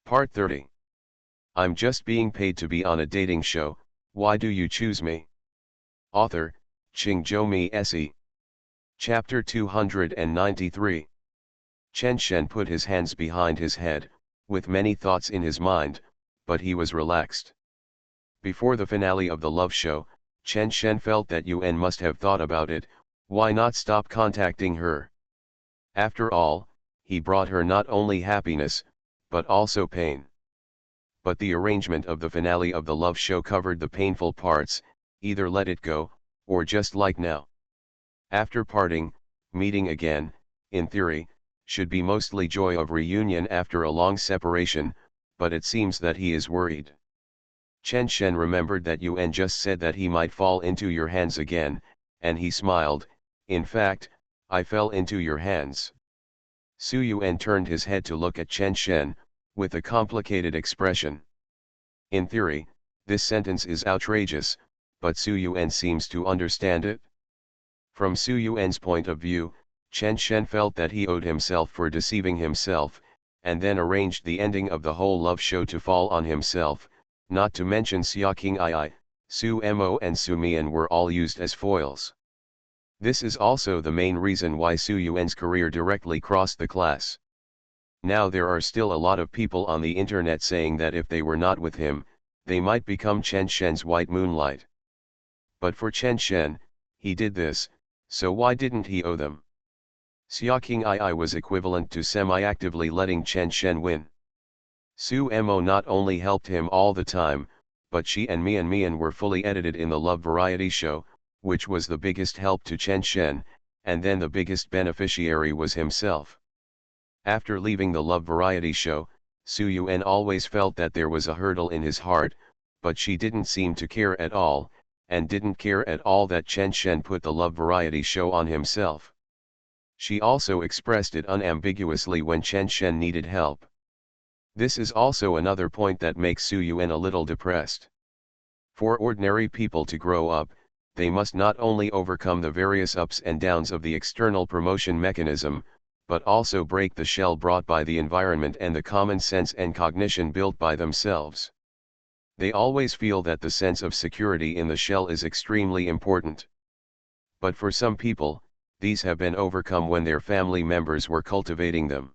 Part 30. I'm just being paid to be on a dating show, why do you choose me? Author, Qingzhou Mi Se. Chapter 293. Chen Shen put his hands behind his head, with many thoughts in his mind, but he was relaxed. Before the finale of the love show, Chen Shen felt that Yuan must have thought about it, why not stop contacting her? After all, he brought her not only happiness, but also pain. But the arrangement of the finale of the love show covered the painful parts, either let it go, or just like now. After parting, meeting again, in theory, should be mostly joy of reunion after a long separation, but it seems that he is worried. Chen Shen remembered that Yuan just said that he might fall into your hands again, and he smiled, in fact, I fell into your hands. Su Yuan turned his head to look at Chen Shen, with a complicated expression. In theory, this sentence is outrageous, but Su Yuan seems to understand it. From Su Yuan's point of view, Chen Shen felt that he owed himself for deceiving himself, and then arranged the ending of the whole love show to fall on himself, not to mention Xia Qing'ai, Su Mo and Su Mian were all used as foils. This is also the main reason why Su Yuan's career directly crossed the class. Now there are still a lot of people on the internet saying that if they were not with him, they might become Chen Shen's white moonlight. But for Chen Shen, he did this, so why didn't he owe them? Xia Qing'ai was equivalent to semi-actively letting Chen Shen win. Su Mo not only helped him all the time, but she and Mian were fully edited in the love variety show, which was the biggest help to Chen Shen, and then the biggest beneficiary was himself. After leaving the love variety show, Su Yuan always felt that there was a hurdle in his heart, but she didn't seem to care at all, and didn't care at all that Chen Shen put the love variety show on himself. She also expressed it unambiguously when Chen Shen needed help. This is also another point that makes Su Yuan a little depressed. For ordinary people to grow up, they must not only overcome the various ups and downs of the external promotion mechanism, but also break the shell brought by the environment and the common sense and cognition built by themselves. They always feel that the sense of security in the shell is extremely important. But for some people, these have been overcome when their family members were cultivating them.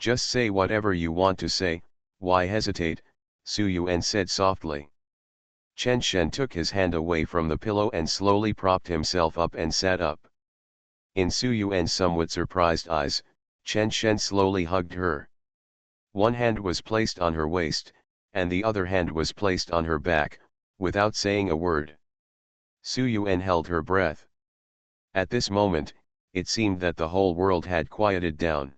Just say whatever you want to say, why hesitate, Su Yuan said softly. Chen Shen took his hand away from the pillow and slowly propped himself up and sat up. In Su Yuan's somewhat surprised eyes, Chen Shen slowly hugged her. One hand was placed on her waist, and the other hand was placed on her back, without saying a word. Su Yuan held her breath. At this moment, it seemed that the whole world had quieted down.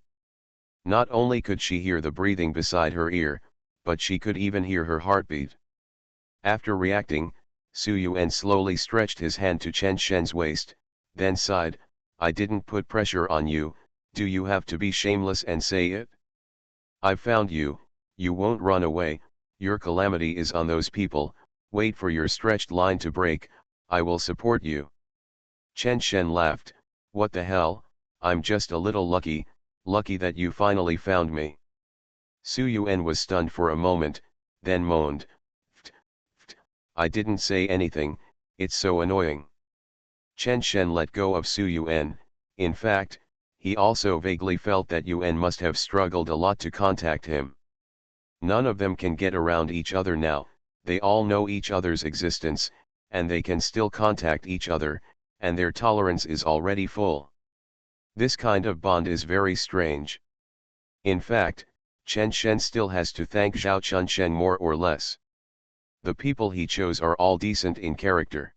Not only could she hear the breathing beside her ear, but she could even hear her heartbeat. After reacting, Su Yuan slowly stretched his hand to Chen Shen's waist, then sighed, I didn't put pressure on you, do you have to be shameless and say it? I've found you, you won't run away, your calamity is on those people, wait for your stretched line to break, I will support you. Chen Shen laughed, what the hell, I'm just a little lucky that you finally found me. Su Yuan was stunned for a moment, then moaned, I didn't say anything, it's so annoying. Chen Shen let go of Su Yuan, in fact, he also vaguely felt that Yuan must have struggled a lot to contact him. None of them can get around each other now, they all know each other's existence, and they can still contact each other, and their tolerance is already full. This kind of bond is very strange. In fact, Chen Shen still has to thank Zhao Chunshen more or less. The people he chose are all decent in character.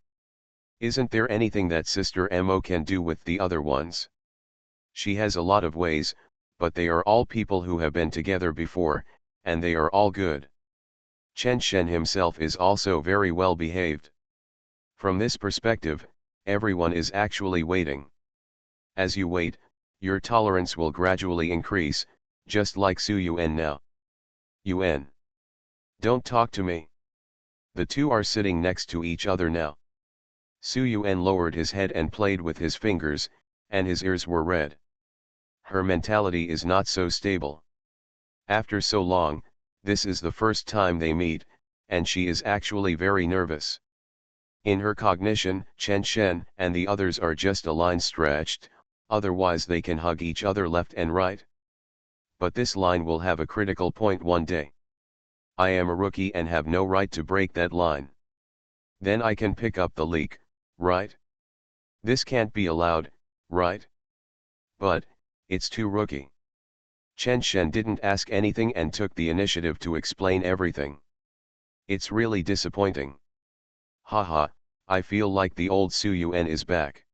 Isn't there anything that Sister Mo can do with the other ones? She has a lot of ways, but they are all people who have been together before, and they are all good. Chen Shen himself is also very well behaved. From this perspective, everyone is actually waiting. As you wait, your tolerance will gradually increase, just like Su Yuan now. Yuan. Don't talk to me. The two are sitting next to each other now. Su Yuan lowered his head and played with his fingers, and his ears were red. Her mentality is not so stable. After so long, this is the first time they meet, and she is actually very nervous. In her cognition, Chen Shen and the others are just a line stretched, otherwise they can hug each other left and right. But this line will have a critical point one day. I am a rookie and have no right to break that line. Then I can pick up the leak, right? This can't be allowed, right? But, it's too rookie. Chen Shen didn't ask anything and took the initiative to explain everything. It's really disappointing. Haha, I feel like the old Su Yuan is back.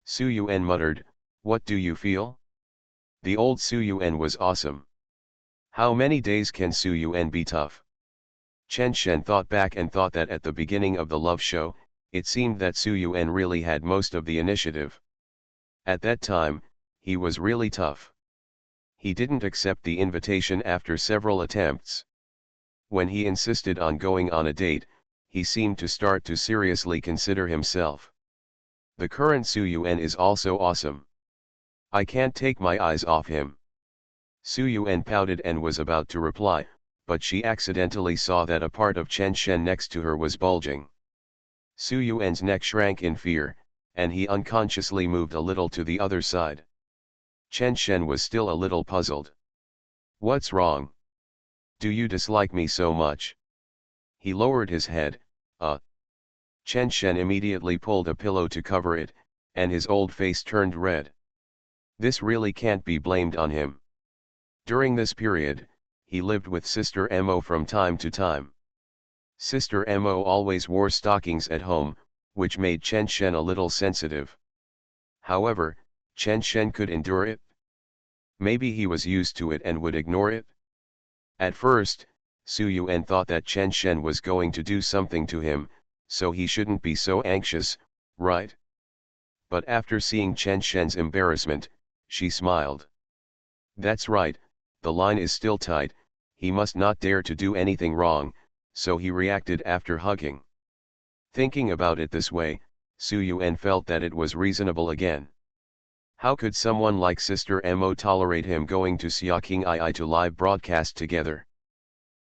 Su Yuan muttered, what do you feel? The old Su Yuan was awesome. How many days can Su Yuan be tough? Chen Shen thought back and thought that at the beginning of the love show, it seemed that Su Yuan really had most of the initiative. At that time, he was really tough. He didn't accept the invitation after several attempts. When he insisted on going on a date, he seemed to start to seriously consider himself. The current Su Yuan is also awesome. I can't take my eyes off him. Su Yuan pouted and was about to reply, but she accidentally saw that a part of Chen Shen next to her was bulging. Su Yuan's neck shrank in fear, and he unconsciously moved a little to the other side. Chen Shen was still a little puzzled. What's wrong? Do you dislike me so much? He lowered his head. Chen Shen immediately pulled a pillow to cover it, and his old face turned red. This really can't be blamed on him. During this period, he lived with Sister Mo from time to time. Sister Mo always wore stockings at home, which made Chen Shen a little sensitive. However, Chen Shen could endure it. Maybe he was used to it and would ignore it. At first, Su Yuan thought that Chen Shen was going to do something to him, so he shouldn't be so anxious, right? But after seeing Chen Shen's embarrassment, she smiled. That's right, the line is still tight, he must not dare to do anything wrong, so he reacted after hugging. Thinking about it this way, Su Yuan felt that it was reasonable again. How could someone like Sister Mo tolerate him going to Xiaoqing II to live broadcast together?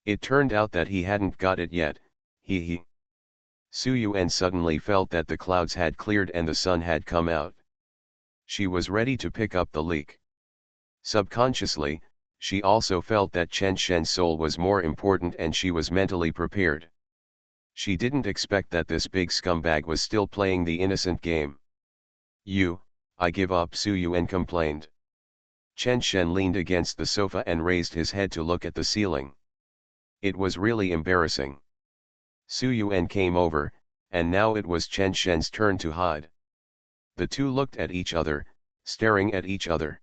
It turned out that he hadn't got it yet, he. Su Yuan suddenly felt that the clouds had cleared and the sun had come out. She was ready to pick up the leak. Subconsciously, she also felt that Chen Shen's soul was more important and she was mentally prepared. She didn't expect that this big scumbag was still playing the innocent game. I give up, Su Yuan complained. Chen Shen leaned against the sofa and raised his head to look at the ceiling. It was really embarrassing. Su Yuan came over, and now it was Chen Shen's turn to hide. The two looked at each other, staring at each other.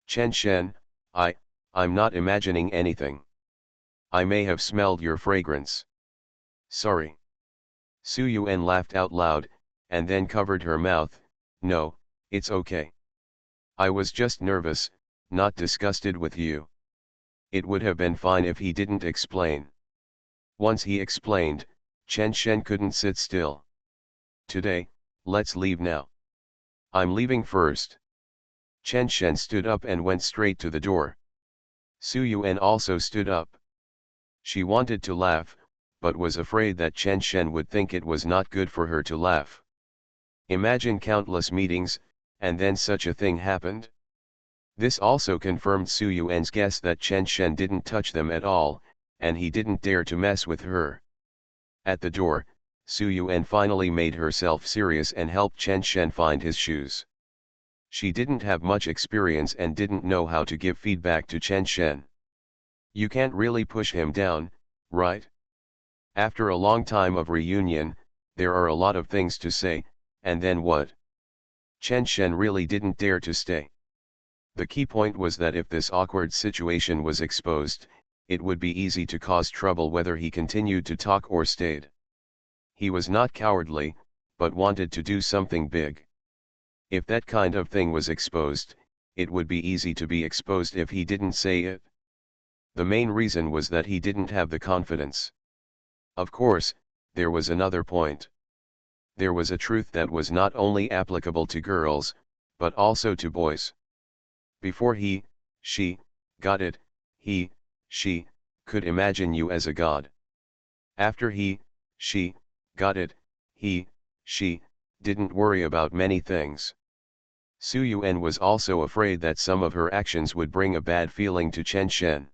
Chen Shen, I'm not imagining anything. I may have smelled your fragrance. Sorry. Su Yuan laughed out loud, and then covered her mouth. No, it's okay. I was just nervous, not disgusted with you. It would have been fine if he didn't explain. Once he explained, Chen Shen couldn't sit still. Today, let's leave now. I'm leaving first. Chen Shen stood up and went straight to the door. Su Yuan also stood up. She wanted to laugh, but was afraid that Chen Shen would think it was not good for her to laugh. Imagine countless meetings, and then such a thing happened. This also confirmed Su Yuan's guess that Chen Shen didn't touch them at all, and he didn't dare to mess with her. At the door, Su Yuan finally made herself serious and helped Chen Shen find his shoes. She didn't have much experience and didn't know how to give feedback to Chen Shen. You can't really push him down, right? After a long time of reunion, there are a lot of things to say, and then what? Chen Shen really didn't dare to stay. The key point was that if this awkward situation was exposed, it would be easy to cause trouble whether he continued to talk or stayed. He was not cowardly, but wanted to do something big. If that kind of thing was exposed, it would be easy to be exposed if he didn't say it. The main reason was that he didn't have the confidence. Of course, there was another point. There was a truth that was not only applicable to girls, but also to boys. Before she got it, she, could imagine you as a god. After she, got it, she, didn't worry about many things. Su Yuan was also afraid that some of her actions would bring a bad feeling to Chen Shen.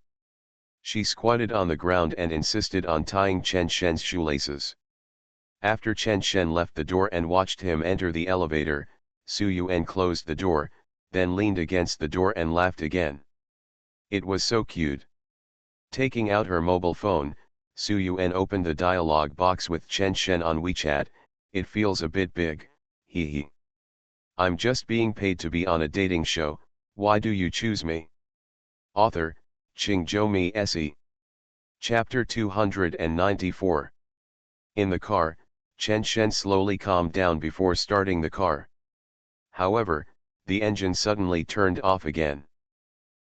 She squatted on the ground and insisted on tying Chen Shen's shoelaces. After Chen Shen left the door and watched him enter the elevator, Su Yuan closed the door, then leaned against the door and laughed again. It was so cute. Taking out her mobile phone, Su Yuan opened the dialog box with Chen Shen on WeChat. It feels a bit big, hee. I'm just being paid to be on a dating show, why do you choose me? Author, Qingzhou Se. Chapter 294. In the car, Chen Shen slowly calmed down before starting the car. However, the engine suddenly turned off again.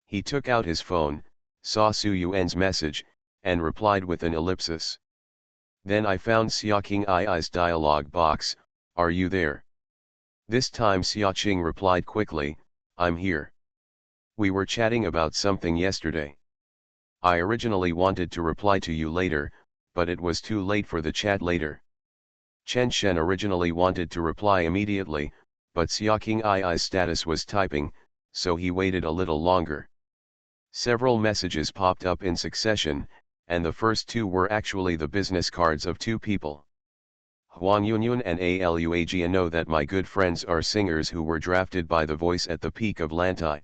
He took out his phone, saw Su Yuan's message, and replied with an ellipsis. Then I found Xiaoqing Ai's dialog box, are you there? This time Xiaoqing replied quickly, I'm here. We were chatting about something yesterday. I originally wanted to reply to you later, but it was too late for the chat later. Chen Shen originally wanted to reply immediately, but Xiaoqing Ai's status was typing, so he waited a little longer. Several messages popped up in succession, and the first two were actually the business cards of two people. Huang Yunyun and Aluagia know that my good friends are singers who were drafted by The Voice at the peak of Lantai.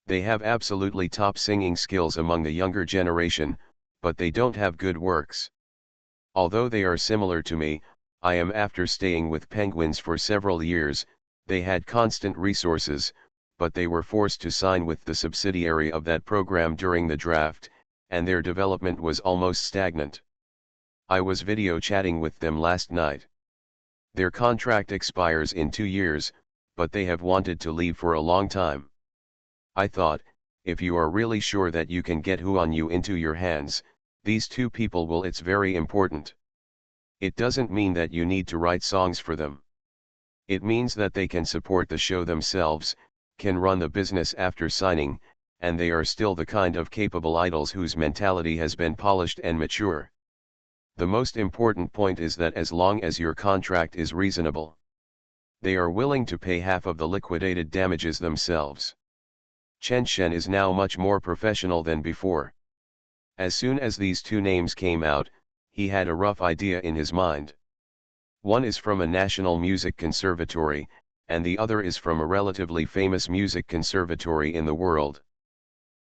They have absolutely top singing skills among the younger generation, but they don't have good works. Although they are similar to me, I am after staying with Penguins for several years, they had constant resources, but they were forced to sign with the subsidiary of that program during the draft, and their development was almost stagnant. I was video chatting with them last night. Their contract expires in 2 years, but they have wanted to leave for a long time. I thought, if you are really sure that you can get Huan Yu into your hands, these two people will. It's very important. It doesn't mean that you need to write songs for them. It means that they can support the show themselves, can run the business after signing, and they are still the kind of capable idols whose mentality has been polished and mature. The most important point is that as long as your contract is reasonable, they are willing to pay half of the liquidated damages themselves. Chen Shen is now much more professional than before. As soon as these two names came out, he had a rough idea in his mind. One is from a national music conservatory, and the other is from a relatively famous music conservatory in the world.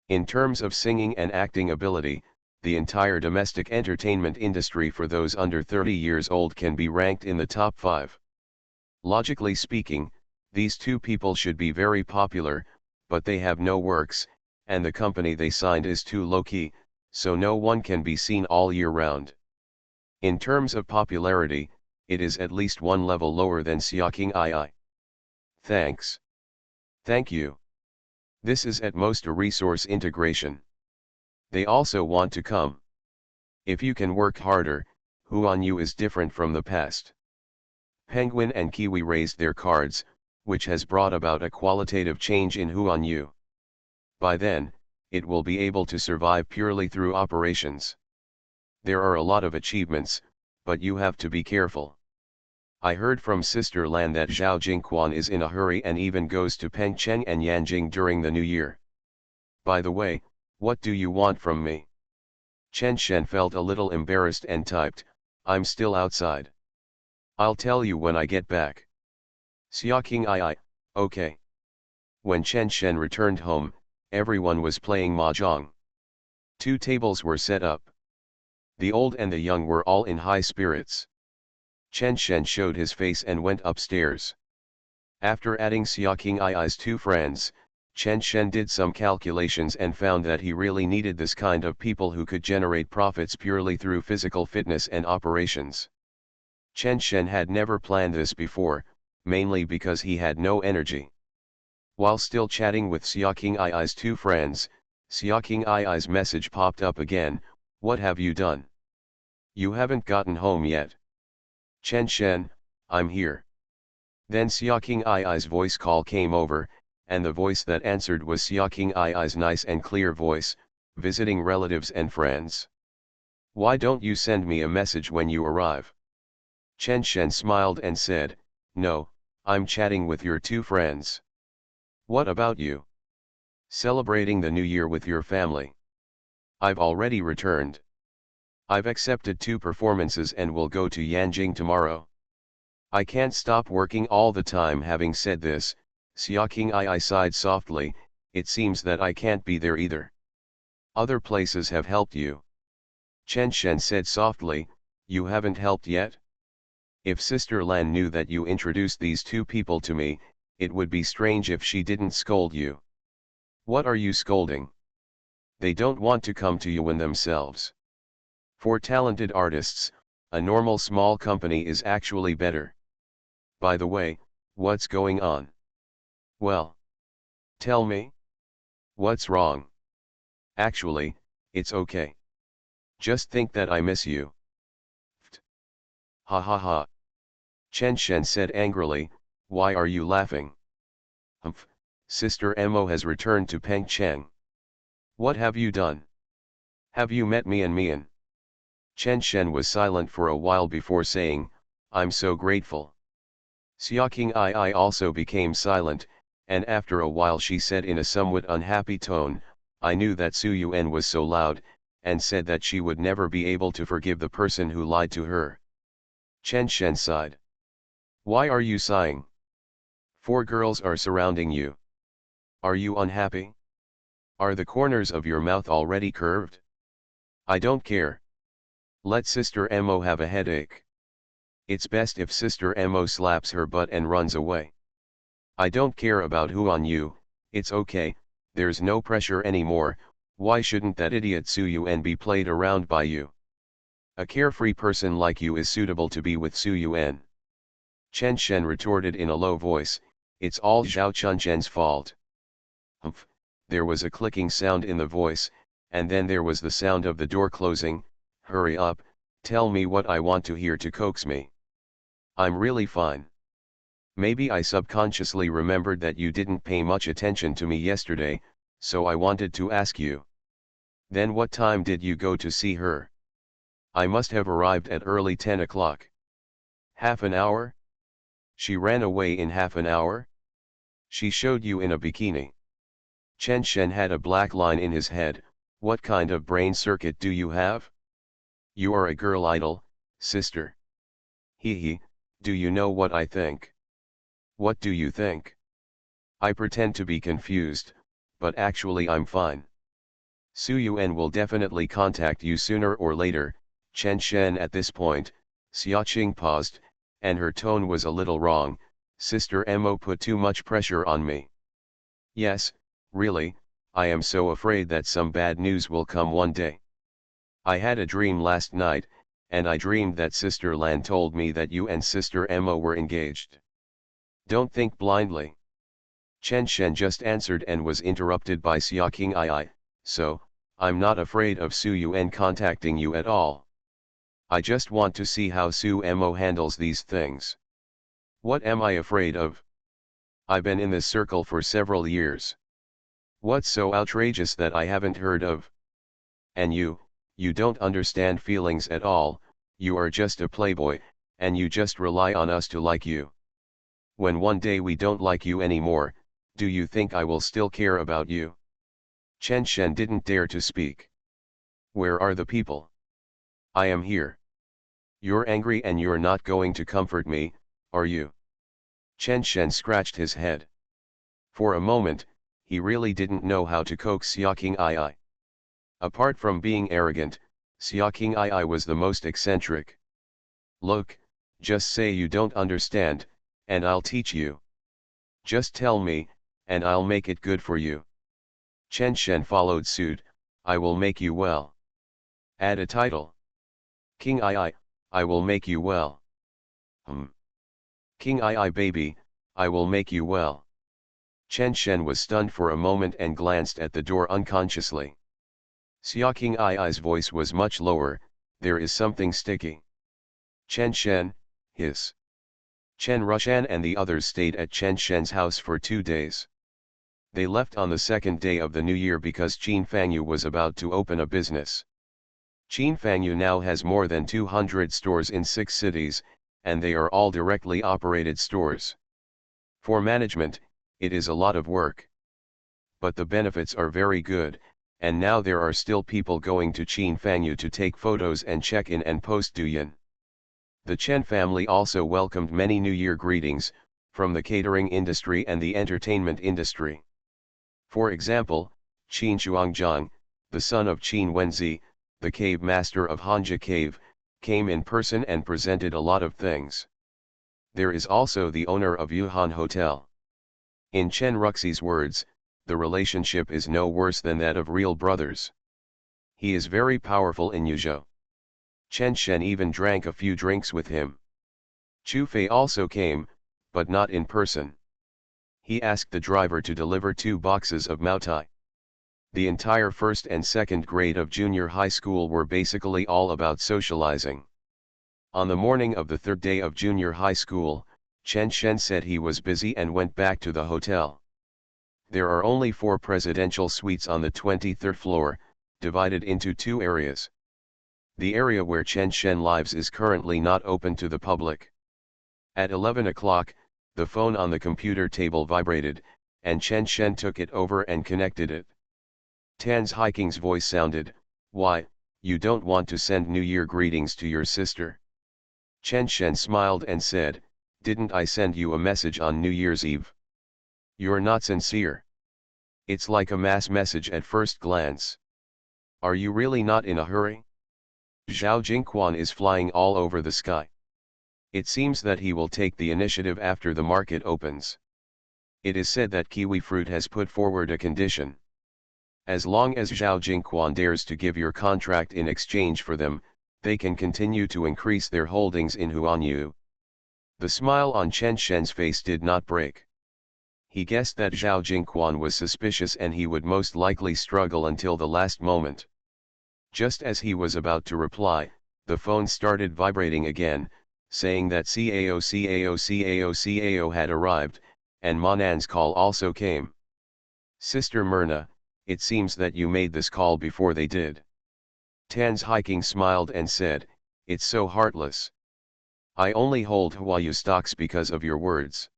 In terms of singing and acting ability, the entire domestic entertainment industry for those under 30 years old can be ranked in the top 5. Logically speaking, these two people should be very popular, but they have no works, and the company they signed is too low-key, so no one can be seen all year round. In terms of popularity, it is at least one level lower than Xiaoqing Ai. Thanks. Thank you. This is at most a resource integration. They also want to come. If you can work harder, Huan Yu is different from the past. Penguin and Kiwi raised their cards, which has brought about a qualitative change in Huan Yu. By then, it will be able to survive purely through operations. There are a lot of achievements, but you have to be careful. I heard from Sister Lan that Zhao Jingquan is in a hurry and even goes to Pengcheng and Yanjing during the new year. By the way, what do you want from me? Chen Shen felt a little embarrassed and typed, I'm still outside. I'll tell you when I get back. Xiaoqing Ai, okay. When Chen Shen returned home, everyone was playing mahjong. 2 tables were set up. The old and the young were all in high spirits. Chen Shen showed his face and went upstairs. After adding Xiaoqing Ai's 2 friends, Chen Shen did some calculations and found that he really needed this kind of people who could generate profits purely through physical fitness and operations. Chen Shen had never planned this before, mainly because he had no energy. While still chatting with Xiaoqing Ai's 2 friends, Xiaoqing Ai's message popped up again, what have you done? You haven't gotten home yet. Chen Shen, I'm here. Then Xiaoqing Ai's voice call came over, and the voice that answered was Xiaoqing Ai's nice and clear voice, visiting relatives and friends. Why don't you send me a message when you arrive? Chen Shen smiled and said, no, I'm chatting with your two friends. What about you? Celebrating the new year with your family. I've already returned. I've accepted 2 performances and will go to Yanjing tomorrow. I can't stop working all the time. Having said this, Xiaoqing I sighed softly, it seems that I can't be there either. Other places have helped you. Chen Shen said softly, you haven't helped yet? If Sister Lan knew that you introduced these 2 people to me, it would be strange if she didn't scold you. What are you scolding? They don't want to come to Yuan themselves. For talented artists, a normal small company is actually better. By the way, what's going on? Well, tell me. What's wrong? Actually, it's okay. Just think that I miss you. Ft. Ha ha ha. Chen Shen said angrily, why are you laughing? Humph, Sister Mo has returned to Peng Cheng. What have you done? Have you met Mian? Chen Shen was silent for a while before saying, I'm so grateful. Xiaoqing I also became silent, and after a while she said in a somewhat unhappy tone, I knew that Su Yuan was so loud, and said that she would never be able to forgive the person who lied to her. Chen Shen sighed. Why are you sighing? 4 girls are surrounding you. Are you unhappy? Are the corners of your mouth already curved? I don't care. Let Sister Mo have a headache. It's best if Sister Mo slaps her butt and runs away. I don't care about who on you, it's okay, there's no pressure anymore, why shouldn't that idiot Su Yuan be played around by you? A carefree person like you is suitable to be with Su Yuan. Chen Shen retorted in a low voice, it's all Zhao Chunzhen's fault. Humph, there was a clicking sound in the voice, and then there was the sound of the door closing. Hurry up, tell me what I want to hear to coax me. I'm really fine. Maybe I subconsciously remembered that you didn't pay much attention to me yesterday, so I wanted to ask you. Then what time did you go to see her? I must have arrived at early 10 o'clock. Half an hour? She ran away in half an hour? She showed you in a bikini. Chen Shen had a black line in his head, what kind of brain circuit do you have? You are a girl idol, sister. Hee, do you know what I think? What do you think? I pretend to be confused, but actually I'm fine. Su Yuan will definitely contact you sooner or later. Chen Shen. At this point, Xiaoqing paused, and her tone was a little wrong. Sister Mo put too much pressure on me. Yes, really, I am so afraid that some bad news will come one day. I had a dream last night, and I dreamed that Sister Lan told me that you and Sister Mo were engaged. Don't think blindly. Chen Shen just answered and was interrupted by Xiaoqing I, so, I'm not afraid of Su Yuan contacting you at all. I just want to see how Su Mo handles these things. What am I afraid of? I've been in this circle for several years. What's so outrageous that I haven't heard of? And you don't understand feelings at all, you are just a playboy, and you just rely on us to like you. When one day we don't like you anymore, do you think I will still care about you? Chen Shen didn't dare to speak. Where are the people? I am here. You're angry and you're not going to comfort me, are you? Chen Shen scratched his head. For a moment, he really didn't know how to coax Xiaoqing I. Apart from being arrogant, Xiaoqing I was the most eccentric. Look, just say you don't understand, and I'll teach you. Just tell me, and I'll make it good for you. Chen Shen followed suit, I will make you well. Add a title. King I will make you well. King I baby, I will make you well. Chen Shen was stunned for a moment and glanced at the door unconsciously. Xiaoqing I's voice was much lower, there is something sticky. Chen Shen, hiss. Chen Rushan and the others stayed at Chen Shen's house for 2 days. They left on the second day of the new year because Qin Fangyu was about to open a business. Qin Fangyu now has more than 200 stores in 6 cities, and they are all directly operated stores. For management, it is a lot of work. But the benefits are very good, and now there are still people going to Qin Fangyu to take photos and check in and post douyin. The Chen family also welcomed many New Year greetings, from the catering industry and the entertainment industry. For example, Qin Shuangjiang, the son of Qin Wenzi, the cave master of Hanja Cave, came in person and presented a lot of things. There is also the owner of Yuhan Hotel. In Chen Ruxi's words, the relationship is no worse than that of real brothers. He is very powerful in Yuzhou. Chen Shen even drank a few drinks with him. Chu Fei also came, but not in person. He asked the driver to deliver 2 boxes of Maotai. The entire first and second grade of junior high school were basically all about socializing. On the morning of the 3rd day of junior high school, Chen Shen said he was busy and went back to the hotel. There are only 4 presidential suites on the 23rd floor, divided into 2 areas. The area where Chen Shen lives is currently not open to the public. At 11 o'clock, the phone on the computer table vibrated, and Chen Shen took it over and connected it. Tan's Hiking's voice sounded, "Why, you don't want to send New Year greetings to your sister?" Chen Shen smiled and said, "Didn't I send you a message on New Year's Eve? You're not sincere. It's like a mass message at first glance. Are you really not in a hurry?" Zhao Jingquan is flying all over the sky. It seems that he will take the initiative after the market opens. It is said that Kiwi Fruit has put forward a condition. As long as Zhao Jingquan dares to give your contract in exchange for them, they can continue to increase their holdings in Huanyu. The smile on Chen Shen's face did not break. He guessed that Zhao Jingquan was suspicious and he would most likely struggle until the last moment. Just as he was about to reply, the phone started vibrating again, saying that CAO had arrived, and Manan's call also came. "Sister Myrna, it seems that you made this call before they did." Tan's Hiking smiled and said, "It's so heartless. I only hold Huayu stocks because of your words.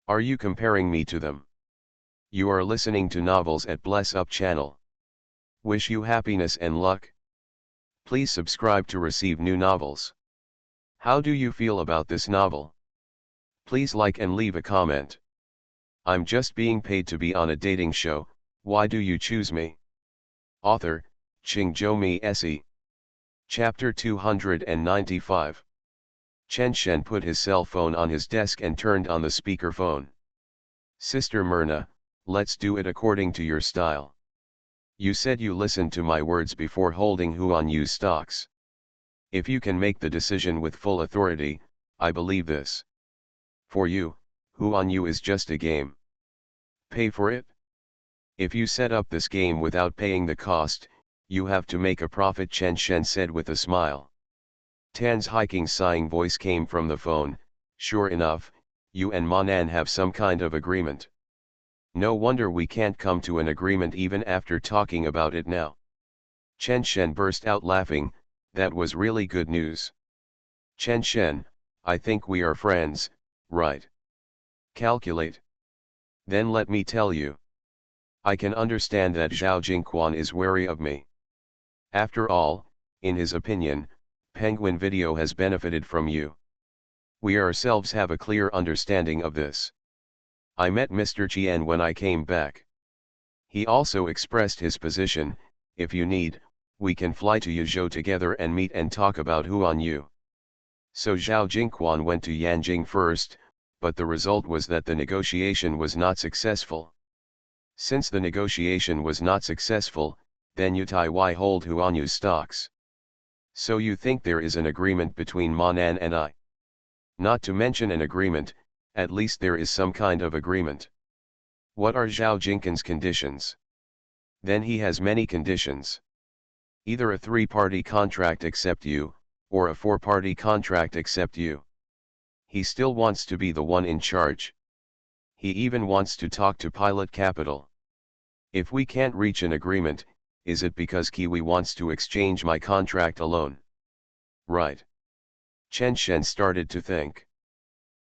Are you comparing me to them? You are listening to novels at Bless Up channel. Wish you happiness and luck. Please subscribe to receive new novels. How do you feel about this novel? Please like and leave a comment. I'm just being paid to be on a dating show, why do you choose me?" Author, Qingzhou Se. Chapter 295. Chen Shen put his cell phone on his desk and turned on the speakerphone. "Sister Myrna, let's do it according to your style. You said you listened to my words before holding Huanyu stocks. If you can make the decision with full authority, I believe this. For you, Huanyu is just a game. Pay for it? If you set up this game without paying the cost, you have to make a profit," Chen Shen said with a smile. Tan's Hiking sighing voice came from the phone, "Sure enough, you and Manan have some kind of agreement. No wonder we can't come to an agreement even after talking about it now." Chen Shen burst out laughing, "That was really good news. Chen Shen, I think we are friends, right? Calculate. Then let me tell you. I can understand that Zhao Jingquan is wary of me. After all, in his opinion, Penguin Video has benefited from you. We ourselves have a clear understanding of this. I met Mr. Qian when I came back. He also expressed his position, if you need, we can fly to Yuzhou together and meet and talk about Huanyu." So Zhao Jingquan went to Yanjing first, but the result was that the negotiation was not successful. Since the negotiation was not successful, then Yutai hold Huanyu stocks. So you think there is an agreement between Manan and I? Not to mention an agreement, at least there is some kind of agreement. What are Zhao Jingquan's conditions? Then he has many conditions. Either a 3-party contract except you, or a 4-party contract except you. He still wants to be the one in charge. He even wants to talk to Pilot Capital. If we can't reach an agreement, is it because Kiwi wants to exchange my contract alone? Right. Chen Shen started to think.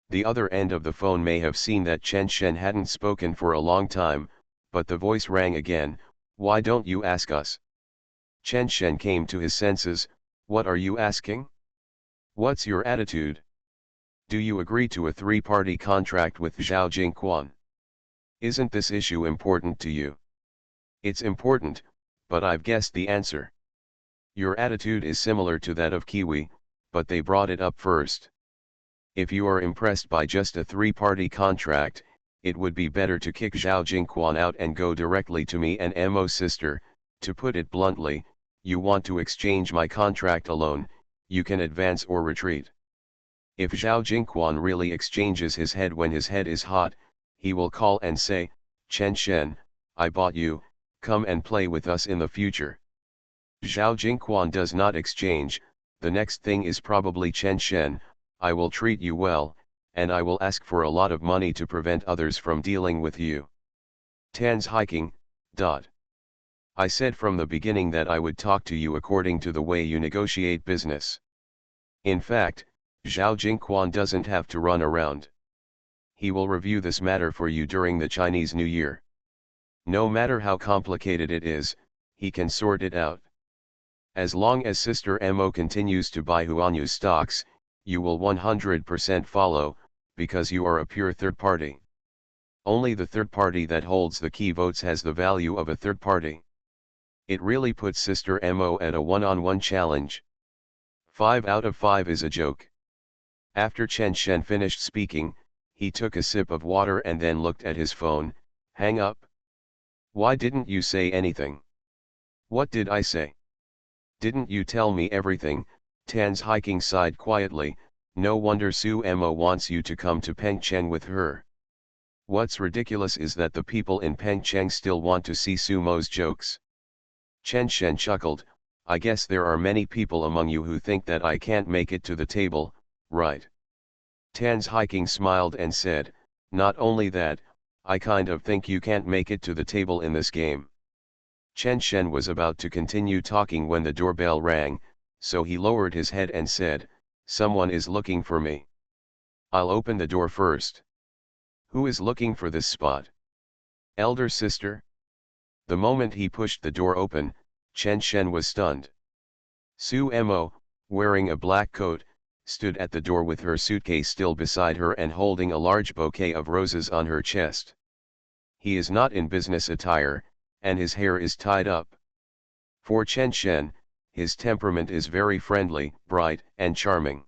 The other end of the phone may have seen that Chen Shen hadn't spoken for a long time, but the voice rang again, "Why don't you ask us?" Chen Shen came to his senses. "What are you asking? What's your attitude? Do you agree to a three-party contract with Zhao Jingquan? Isn't this issue important to you?" "It's important, but I've guessed the answer. Your attitude is similar to that of Kiwi, but they brought it up first. If you are impressed by just a three-party contract, it would be better to kick Zhao Jingquan out and go directly to me and Mo's sister. To put it bluntly, you want to exchange my contract alone, you can advance or retreat. If Zhao Jingquan really exchanges his head when his head is hot, he will call and say, 'Chen Shen, I bought you, come and play with us in the future.' Zhao Jingquan does not exchange, the next thing is probably, 'Chen Shen, I will treat you well, and I will ask for a lot of money to prevent others from dealing with you.' Tan's hiking. I said from the beginning that I would talk to you according to the way you negotiate business. In fact, Zhao Jingquan doesn't have to run around. He will review this matter for you during the Chinese New Year. No matter how complicated it is, he can sort it out. As long as Sister Mo continues to buy Huanyu stocks, you will 100% follow, because you are a pure third party. Only the third party that holds the key votes has the value of a third party. It really puts Sister Mo at a one-on-one challenge. 5 out of 5 is a joke." After Chen Shen finished speaking, he took a sip of water and then looked at his phone. "Hang up? Why didn't you say anything?" "What did I say? Didn't you tell me everything?" Tan's hiking sighed quietly. "No wonder Su Mo wants you to come to Pengcheng with her. What's ridiculous is that the people in Pengcheng still want to see Su Mo's jokes." Chen Shen chuckled. "I guess there are many people among you who think that I can't make it to the table, right?" Tan's hiking smiled and said, "Not only that, I kind of think you can't make it to the table in this game." Chen Shen was about to continue talking when the doorbell rang, so he lowered his head and said, "Someone is looking for me. I'll open the door first." "Who is looking for this spot? Elder sister?" The moment he pushed the door open, Chen Shen was stunned. Su Mo, wearing a black coat, stood at the door with her suitcase still beside her and holding a large bouquet of roses on her chest. He is not in business attire, and his hair is tied up. For Chen Shen, his temperament is very friendly, bright, and charming.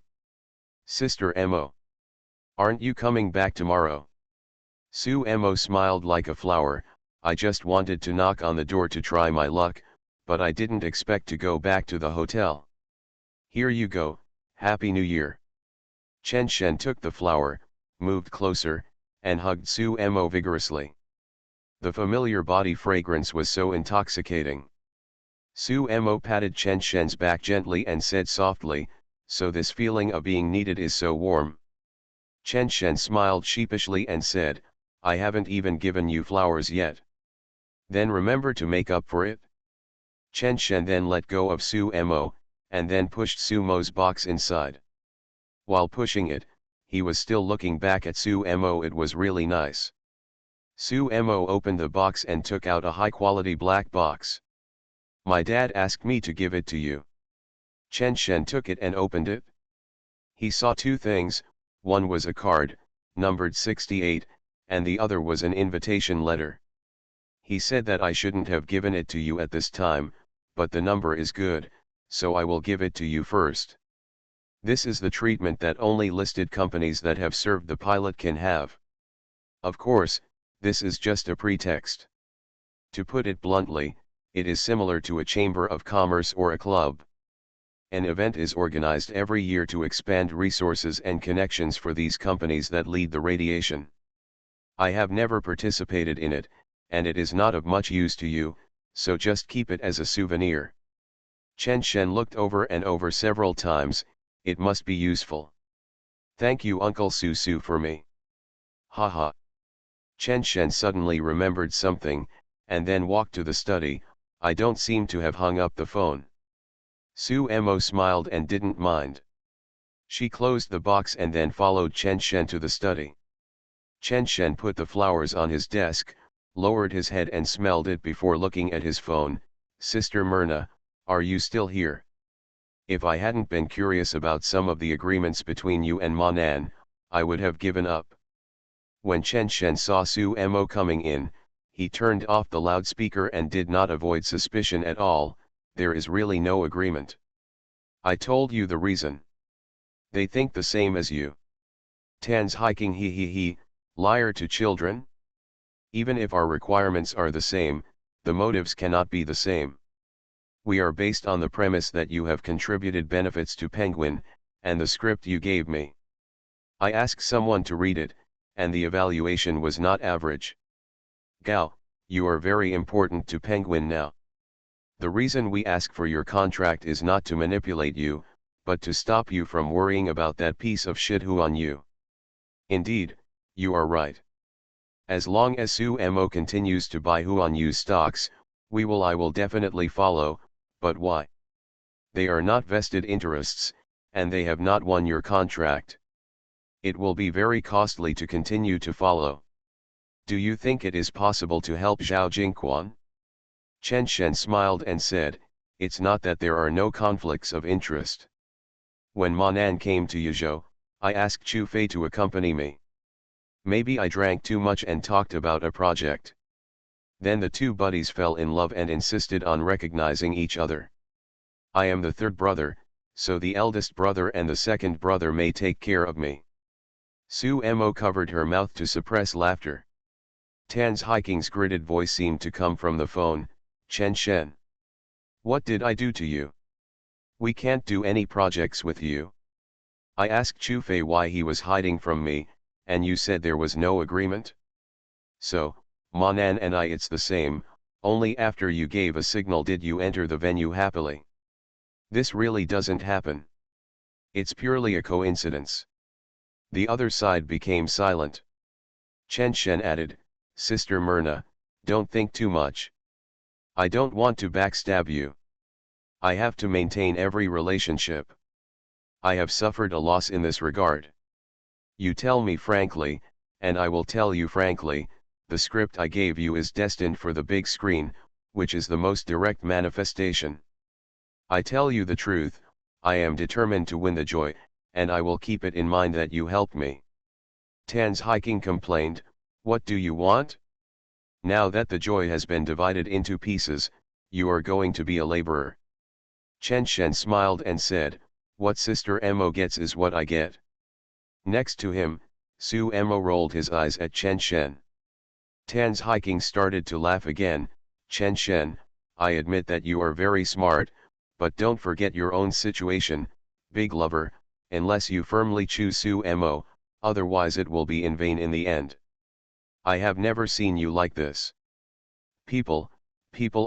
"Sister Mo. Aren't you coming back tomorrow?" Su Mo smiled like a flower. "I just wanted to knock on the door to try my luck, but I didn't expect to go back to the hotel. Here you go, Happy New Year." Chen Shen took the flower, moved closer, and hugged Su Mo vigorously. The familiar body fragrance was so intoxicating. Su Mo patted Chen Shen's back gently and said softly, "So this feeling of being needed is so warm." Chen Shen smiled sheepishly and said, "I haven't even given you flowers yet. Then remember to make up for it." Chen Shen then let go of Su Mo, and then pushed Su Mo's box inside. While pushing it, he was still looking back at Su Mo. It was really nice. Su Mo opened the box and took out a high-quality black box. "My dad asked me to give it to you." Chen Shen took it and opened it. He saw two things. One was a card, numbered 68, and the other was an invitation letter. "He said that I shouldn't have given it to you at this time, but the number is good, so I will give it to you first. This is the treatment that only listed companies that have served the pilot can have. Of course, this is just a pretext. To put it bluntly, it is similar to a chamber of commerce or a club. An event is organized every year to expand resources and connections for these companies that lead the radiation. I have never participated in it, and it is not of much use to you, so just keep it as a souvenir." Chen Shen looked over and over several times. "It must be useful. Thank you Uncle Su for me. Haha. Chen Shen suddenly remembered something, and then walked to the study. I don't seem to have hung up the phone. Su Mo smiled and didn't mind. She closed the box and then followed Chen Shen to the study. Chen Shen put the flowers on his desk, lowered his head and smelled it before looking at his phone. Sister Myrna, are you still here? If I hadn't been curious about some of the agreements between you and Manan, I would have given up. When Chen Shen saw Su Mo coming in, he turned off the loudspeaker and did not avoid suspicion at all. There is really no agreement. I told you the reason. They think the same as you. Tan's hiking he, liar to children? Even if our requirements are the same, the motives cannot be the same. We are based on the premise that you have contributed benefits to Penguin, and the script you gave me. I asked someone to read it, and the evaluation was not average. Gao, you are very important to Penguin now. The reason we ask for your contract is not to manipulate you, but to stop you from worrying about that piece of shit Huan Yu. Indeed, you are right. As long as Su Mo continues to buy Huan Yu stocks, I will definitely follow, but why? They are not vested interests, and they have not won your contract. It will be very costly to continue to follow. Do you think it is possible to help Zhao Jingquan? Chen Shen smiled and said, it's not that there are no conflicts of interest. When Manan came to Yuzhou, I asked Chu Fei to accompany me. Maybe I drank too much and talked about a project. Then the two buddies fell in love and insisted on recognizing each other. I am the third brother, so the eldest brother and the second brother may take care of me. Su Mo covered her mouth to suppress laughter. Tan's hiking's gritted voice seemed to come from the phone. Chen Shen. What did I do to you? We can't do any projects with you. I asked Chu Fei why he was hiding from me, and you said there was no agreement? So, Manan and I it's the same, only after you gave a signal did you enter the venue happily. This really doesn't happen. It's purely a coincidence. The other side became silent. Chen Shen added, Sister Myrna, don't think too much. I don't want to backstab you. I have to maintain every relationship. I have suffered a loss in this regard. You tell me frankly, and I will tell you frankly, the script I gave you is destined for the big screen, which is the most direct manifestation. I tell you the truth, I am determined to win the joy, and I will keep it in mind that you help me. Tan's hiking complained, what do you want? Now that the joy has been divided into pieces, you are going to be a laborer. Chen Shen smiled and said, what Sister Mo gets is what I get. Next to him, Su Mo rolled his eyes at Chen Shen. Tan's hiking started to laugh again. Chen Shen, I admit that you are very smart, but don't forget your own situation, big lover, unless you firmly choose Su Mo, otherwise it will be in vain in the end. I have never seen you like this. People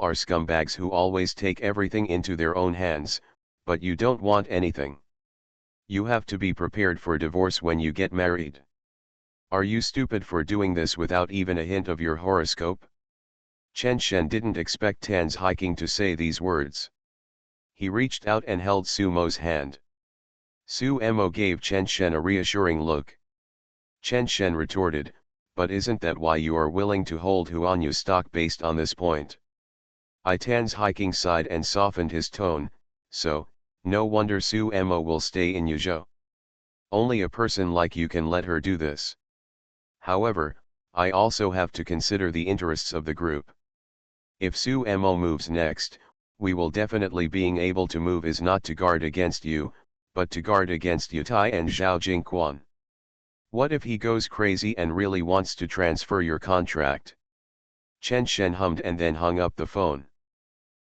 are scumbags who always take everything into their own hands, but you don't want anything. You have to be prepared for divorce when you get married. Are you stupid for doing this without even a hint of your horoscope? Chen Shen didn't expect Tan's hiking to say these words. He reached out and held Su Mo's hand. Su Mo gave Chen Shen a reassuring look. Chen Shen retorted, but isn't that why you are willing to hold Huanyu stock based on this point? Tan's hiking sighed and softened his tone, so, no wonder Su Mo will stay in Yuzhou. Only a person like you can let her do this. However, I also have to consider the interests of the group. If Su Mo moves next, we will definitely being able to move is not to guard against you, but to guard against Yutai and Zhao Jingquan. What if he goes crazy and really wants to transfer your contract? Chen Shen hummed and then hung up the phone.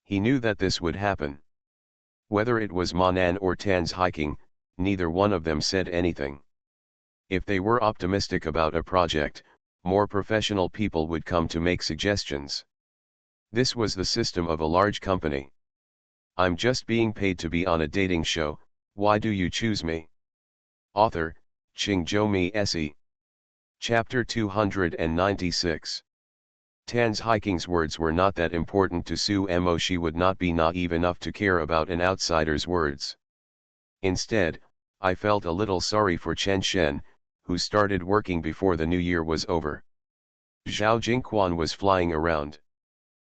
He knew that this would happen. Whether it was Manan or Tan's hiking, neither one of them said anything. If they were optimistic about a project, more professional people would come to make suggestions. This was the system of a large company. I'm just being paid to be on a dating show, why do you choose me? Author, Qingzhou Mi Se. Chapter 296. Tan's Hiking's words were not that important to Su Mo. She would not be naive enough to care about an outsider's words. Instead, I felt a little sorry for Chen Shen, who started working before the new year was over. Zhao Jingquan was flying around.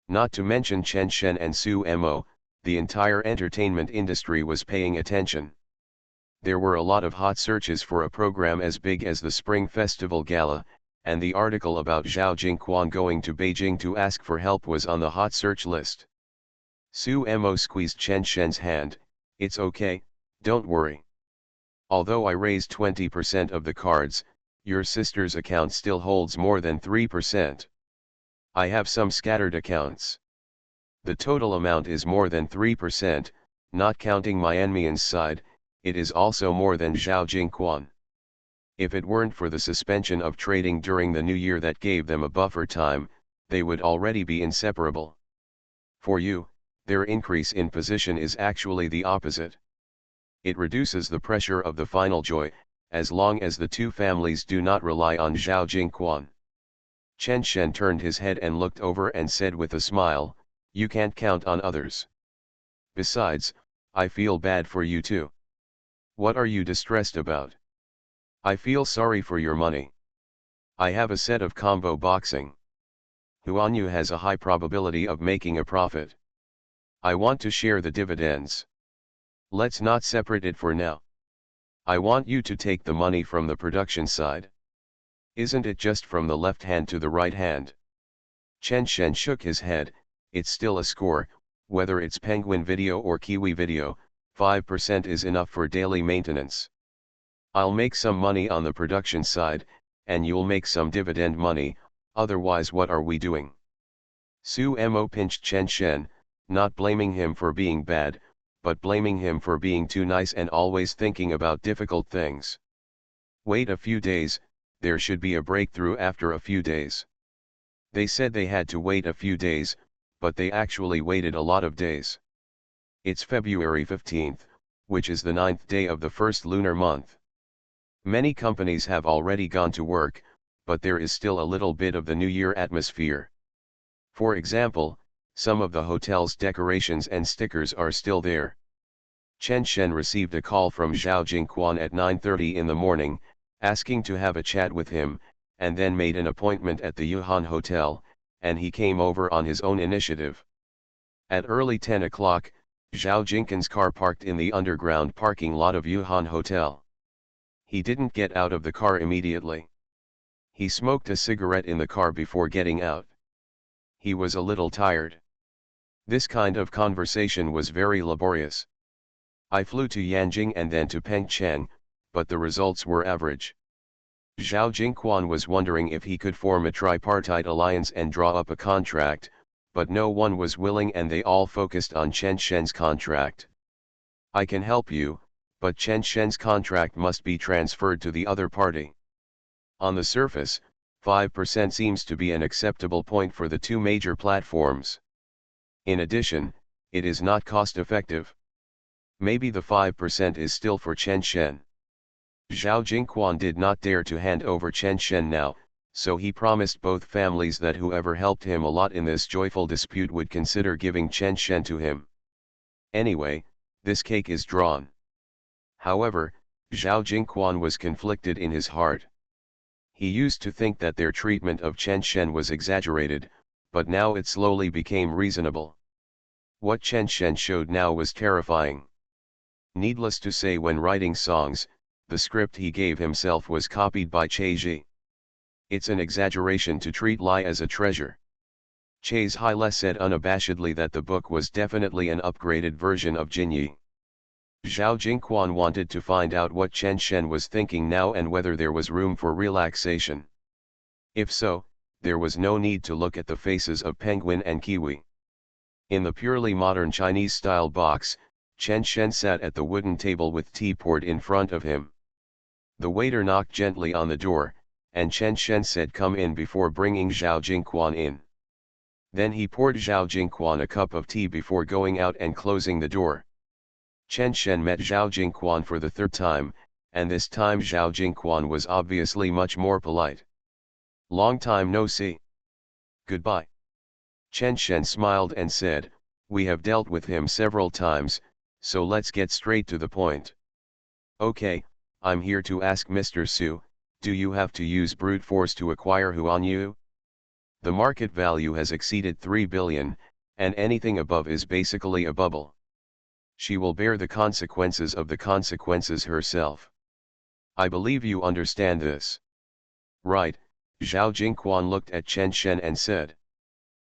Not to mention Chen Shen and Su Mo, the entire entertainment industry was paying attention. There were a lot of hot searches for a program as big as the Spring Festival Gala, and the article about Zhao Jingquan going to Beijing to ask for help was on the hot search list. Su Mo squeezed Chen Shen's hand. "It's okay, don't worry. Although I raised 20% of the cards, your sister's account still holds more than 3%. I have some scattered accounts. The total amount is more than 3%, not counting Myanmar's side. It is also more than Zhao Jingquan. If it weren't for the suspension of trading during the new year that gave them a buffer time, they would already be inseparable. For you, their increase in position is actually the opposite. It reduces the pressure of the final joy, as long as the two families do not rely on Zhao Jingquan." Chen Shen turned his head and looked over and said with a smile, "You can't count on others. Besides, I feel bad for you too. What are you distressed about?" "I feel sorry for your money. I have a set of combo boxing. Huanyu has a high probability of making a profit. I want to share the dividends. Let's not separate it for now. I want you to take the money from the production side. Isn't it just from the left hand to the right hand?" Chen Shen shook his head. "It's still a score, whether it's Penguin Video or Kiwi Video, 5% is enough for daily maintenance. I'll make some money on the production side, and you'll make some dividend money, otherwise what are we doing?" Su Mo pinched Chen Shen, not blaming him for being bad, but blaming him for being too nice and always thinking about difficult things. "Wait a few days, there should be a breakthrough after a few days." They said they had to wait a few days, but they actually waited a lot of days. It's February 15th, which is the 9th day of the first lunar month. Many companies have already gone to work, but there is still a little bit of the New Year atmosphere. For example, some of the hotel's decorations and stickers are still there. Chen Shen received a call from Zhao Jingquan at 9:30 in the morning, asking to have a chat with him, and then made an appointment at the Yuhan Hotel, and he came over on his own initiative. At early 10 o'clock, Zhao Jingquan's car parked in the underground parking lot of Yuhan Hotel. He didn't get out of the car immediately. He smoked a cigarette in the car before getting out. He was a little tired. This kind of conversation was very laborious. "I flew to Yanjing and then to Pengcheng, but the results were average." Zhao Jingquan was wondering if he could form a tripartite alliance and draw up a contract, but no one was willing and they all focused on Chen Shen's contract. "I can help you, but Chen Shen's contract must be transferred to the other party." On the surface, 5% seems to be an acceptable point for the two major platforms. In addition, it is not cost-effective. Maybe the 5% is still for Chen Shen. Zhao Jingquan did not dare to hand over Chen Shen now, so he promised both families that whoever helped him a lot in this joyful dispute would consider giving Chen Shen to him. Anyway, this cake is drawn. However, Zhao Jingquan was conflicted in his heart. He used to think that their treatment of Chen Shen was exaggerated, but now it slowly became reasonable. What Chen Shen showed now was terrifying. Needless to say, when writing songs, the script he gave himself was copied by Che Ji. It's an exaggeration to treat Lai as a treasure. Che's Haile said unabashedly that the book was definitely an upgraded version of Jinyi. Zhao Jingquan wanted to find out what Chen Shen was thinking now and whether there was room for relaxation. If so, there was no need to look at the faces of Penguin and Kiwi. In the purely modern Chinese-style box, Chen Shen sat at the wooden table with tea poured in front of him. The waiter knocked gently on the door, and Chen Shen said come in before bringing Zhao Jingquan in. Then he poured Zhao Jingquan a cup of tea before going out and closing the door. Chen Shen met Zhao Jingquan for the third time, and this time Zhao Jingquan was obviously much more polite. Long time no see. Goodbye. Chen Shen smiled and said, we have dealt with him several times, so let's get straight to the point. Okay, I'm here to ask Mr. Su, do you have to use brute force to acquire Huan Yu? The market value has exceeded 3 billion, and anything above is basically a bubble. She will bear the consequences of the consequences herself. I believe you understand this. Right, Zhao Jingquan looked at Chen Shen and said.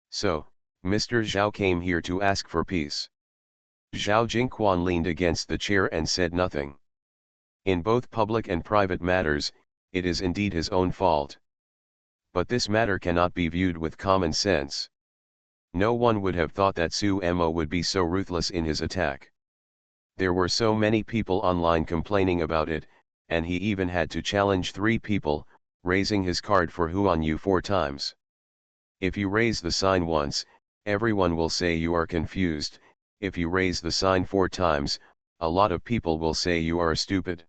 So, Mr. Zhao came here to ask for peace. Zhao Jingquan leaned against the chair and said nothing. In both public and private matters, it is indeed his own fault. But this matter cannot be viewed with common sense. No one would have thought that Su Mo would be so ruthless in his attack. There were so many people online complaining about it, and he even had to challenge 3 people, raising his card for Huan Yu 4 times. If you raise the sign once, everyone will say you are confused. If you raise the sign 4 times, a lot of people will say you are stupid.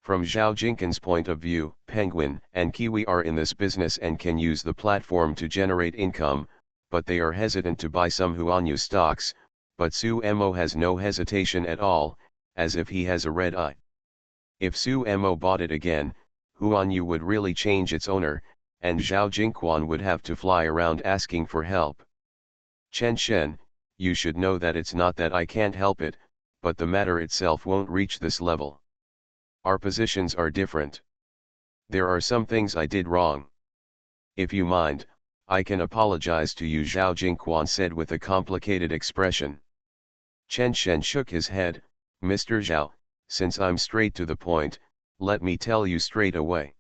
From Zhao Jinkin's point of view, Penguin and Kiwi are in this business and can use the platform to generate income, but they are hesitant to buy some Huan Yu stocks, but Su Mo has no hesitation at all, as if he has a red eye. If Su Mo bought it again, Huan Yu would really change its owner, and Zhao Jingquan would have to fly around asking for help. Chen Shen, you should know that it's not that I can't help it, but the matter itself won't reach this level. Our positions are different. There are some things I did wrong. If you mind, I can apologize to you, Zhao Jingquan said with a complicated expression. Chen Shen shook his head. Mr. Zhao, since I'm straight to the point, let me tell you straight away.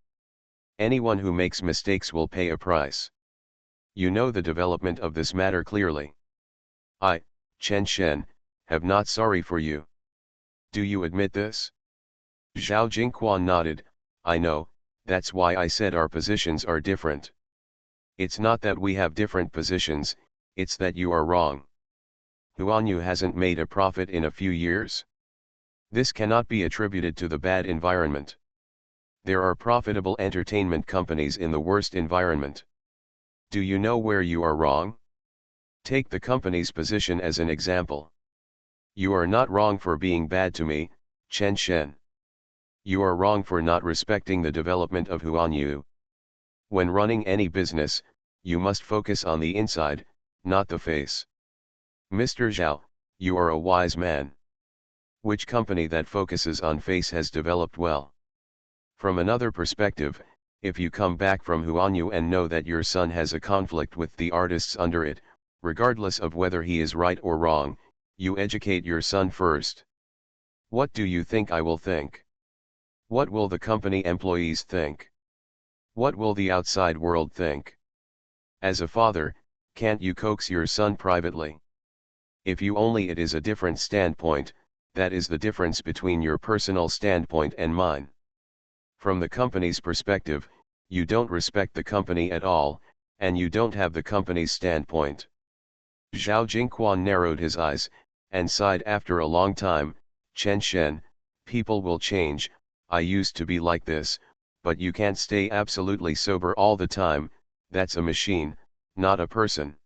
Anyone who makes mistakes will pay a price. You know the development of this matter clearly. I, Chen Shen, have not sorry for you. Do you admit this? Zhao Jingquan nodded. I know, that's why I said our positions are different. It's not that we have different positions, it's that you are wrong. Huan Yu hasn't made a profit in a few years. This cannot be attributed to the bad environment. There are profitable entertainment companies in the worst environment. Do you know where you are wrong? Take the company's position as an example. You are not wrong for being bad to me, Chen Shen. You are wrong for not respecting the development of Huan Yu. When running any business, you must focus on the inside, not the face. Mr. Zhao, you are a wise man. Which company that focuses on face has developed well? From another perspective, if you come back from Huan Yu and know that your son has a conflict with the artists under it, regardless of whether he is right or wrong, you educate your son first. What do you think I will think? What will the company employees think? What will the outside world think? As a father, can't you coax your son privately? If you only it is a different standpoint, that is the difference between your personal standpoint and mine. From the company's perspective, you don't respect the company at all, and you don't have the company's standpoint. Zhao Jingquan narrowed his eyes, and sighed after a long time. Chen Shen, people will change. I used to be like this, but you can't stay absolutely sober all the time. That's a machine, not a person.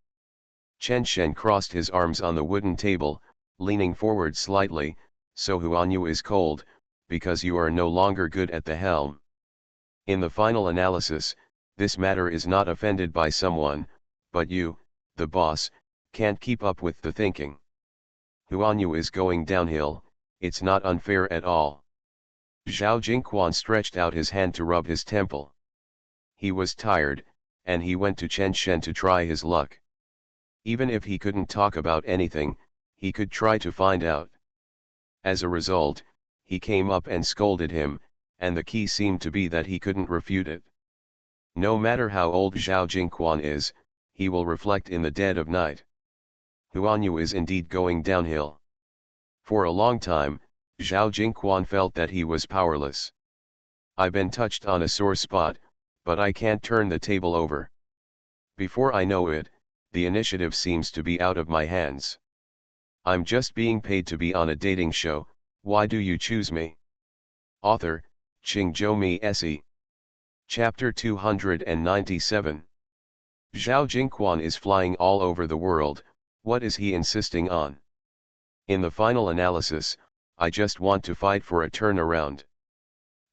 Chen Shen crossed his arms on the wooden table, leaning forward slightly. So Huan Yu is cold, because you are no longer good at the helm. In the final analysis, this matter is not offended by someone, but you, the boss, can't keep up with the thinking. Huan Yu is going downhill, it's not unfair at all. Zhao Jingquan stretched out his hand to rub his temple. He was tired, and he went to Chen Shen to try his luck. Even if he couldn't talk about anything, he could try to find out. As a result, he came up and scolded him, and the key seemed to be that he couldn't refute it. No matter how old Zhao Jingquan is, he will reflect in the dead of night. Huan Yu is indeed going downhill. For a long time, Zhao Jingquan felt that he was powerless. I've been touched on a sore spot, but I can't turn the table over. Before I know it, the initiative seems to be out of my hands. I'm just being paid to be on a dating show. Why do you choose me? Author, Qingzhou Mi Se. Chapter 297. Zhao Jingquan is flying all over the world, what is he insisting on? In the final analysis, I just want to fight for a turnaround.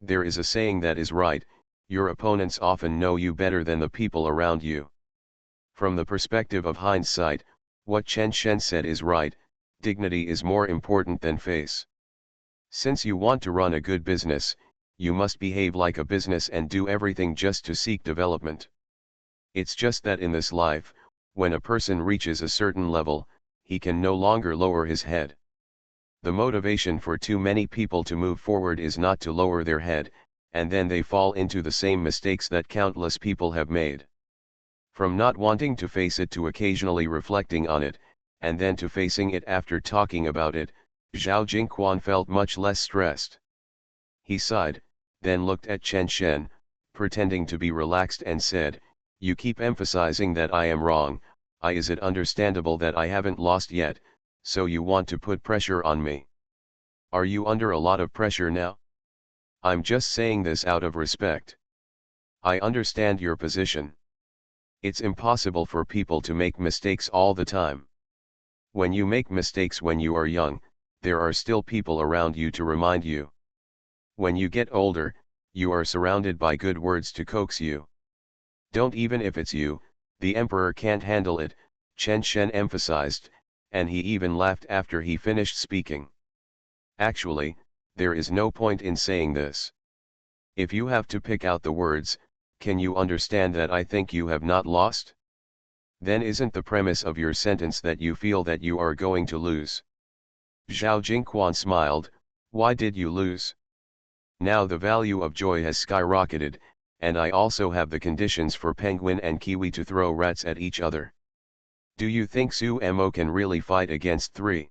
There is a saying that is right, your opponents often know you better than the people around you. From the perspective of hindsight, what Chen Shen said is right, dignity is more important than face. Since you want to run a good business, you must behave like a business and do everything just to seek development. It's just that in this life, when a person reaches a certain level, he can no longer lower his head. The motivation for too many people to move forward is not to lower their head, and then they fall into the same mistakes that countless people have made. From not wanting to face it to occasionally reflecting on it, and then to facing it after talking about it, Zhao Jingquan felt much less stressed. He sighed, then looked at Chen Shen, pretending to be relaxed and said, "You keep emphasizing that I am wrong, is it understandable that I haven't lost yet, so you want to put pressure on me? Are you under a lot of pressure now? I'm just saying this out of respect. I understand your position. It's impossible for people to make mistakes all the time. When you make mistakes when you are young, there are still people around you to remind you. When you get older, you are surrounded by good words to coax you. Don't even if it's you, the emperor can't handle it," Chen Shen emphasized, and he even laughed after he finished speaking. "Actually, there is no point in saying this. If you have to pick out the words, can you understand that I think you have not lost? Then isn't the premise of your sentence that you feel that you are going to lose?" Zhao Jingquan smiled, "Why did you lose? Now the value of joy has skyrocketed, and I also have the conditions for penguin and kiwi to throw rats at each other. Do you think Su Mo can really fight against 3?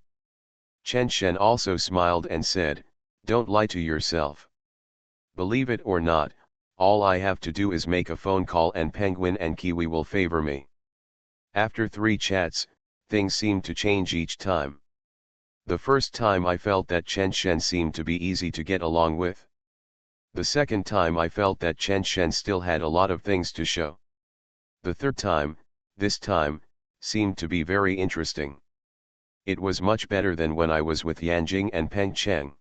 Chen Shen also smiled and said, "Don't lie to yourself. Believe it or not, all I have to do is make a phone call and penguin and kiwi will favor me." After 3 chats, things seemed to change each time. The first time I felt that Chen Shen seemed to be easy to get along with. The second time I felt that Chen Shen still had a lot of things to show. The third time, this time, seemed to be very interesting. It was much better than when I was with Yanjing and Peng Cheng.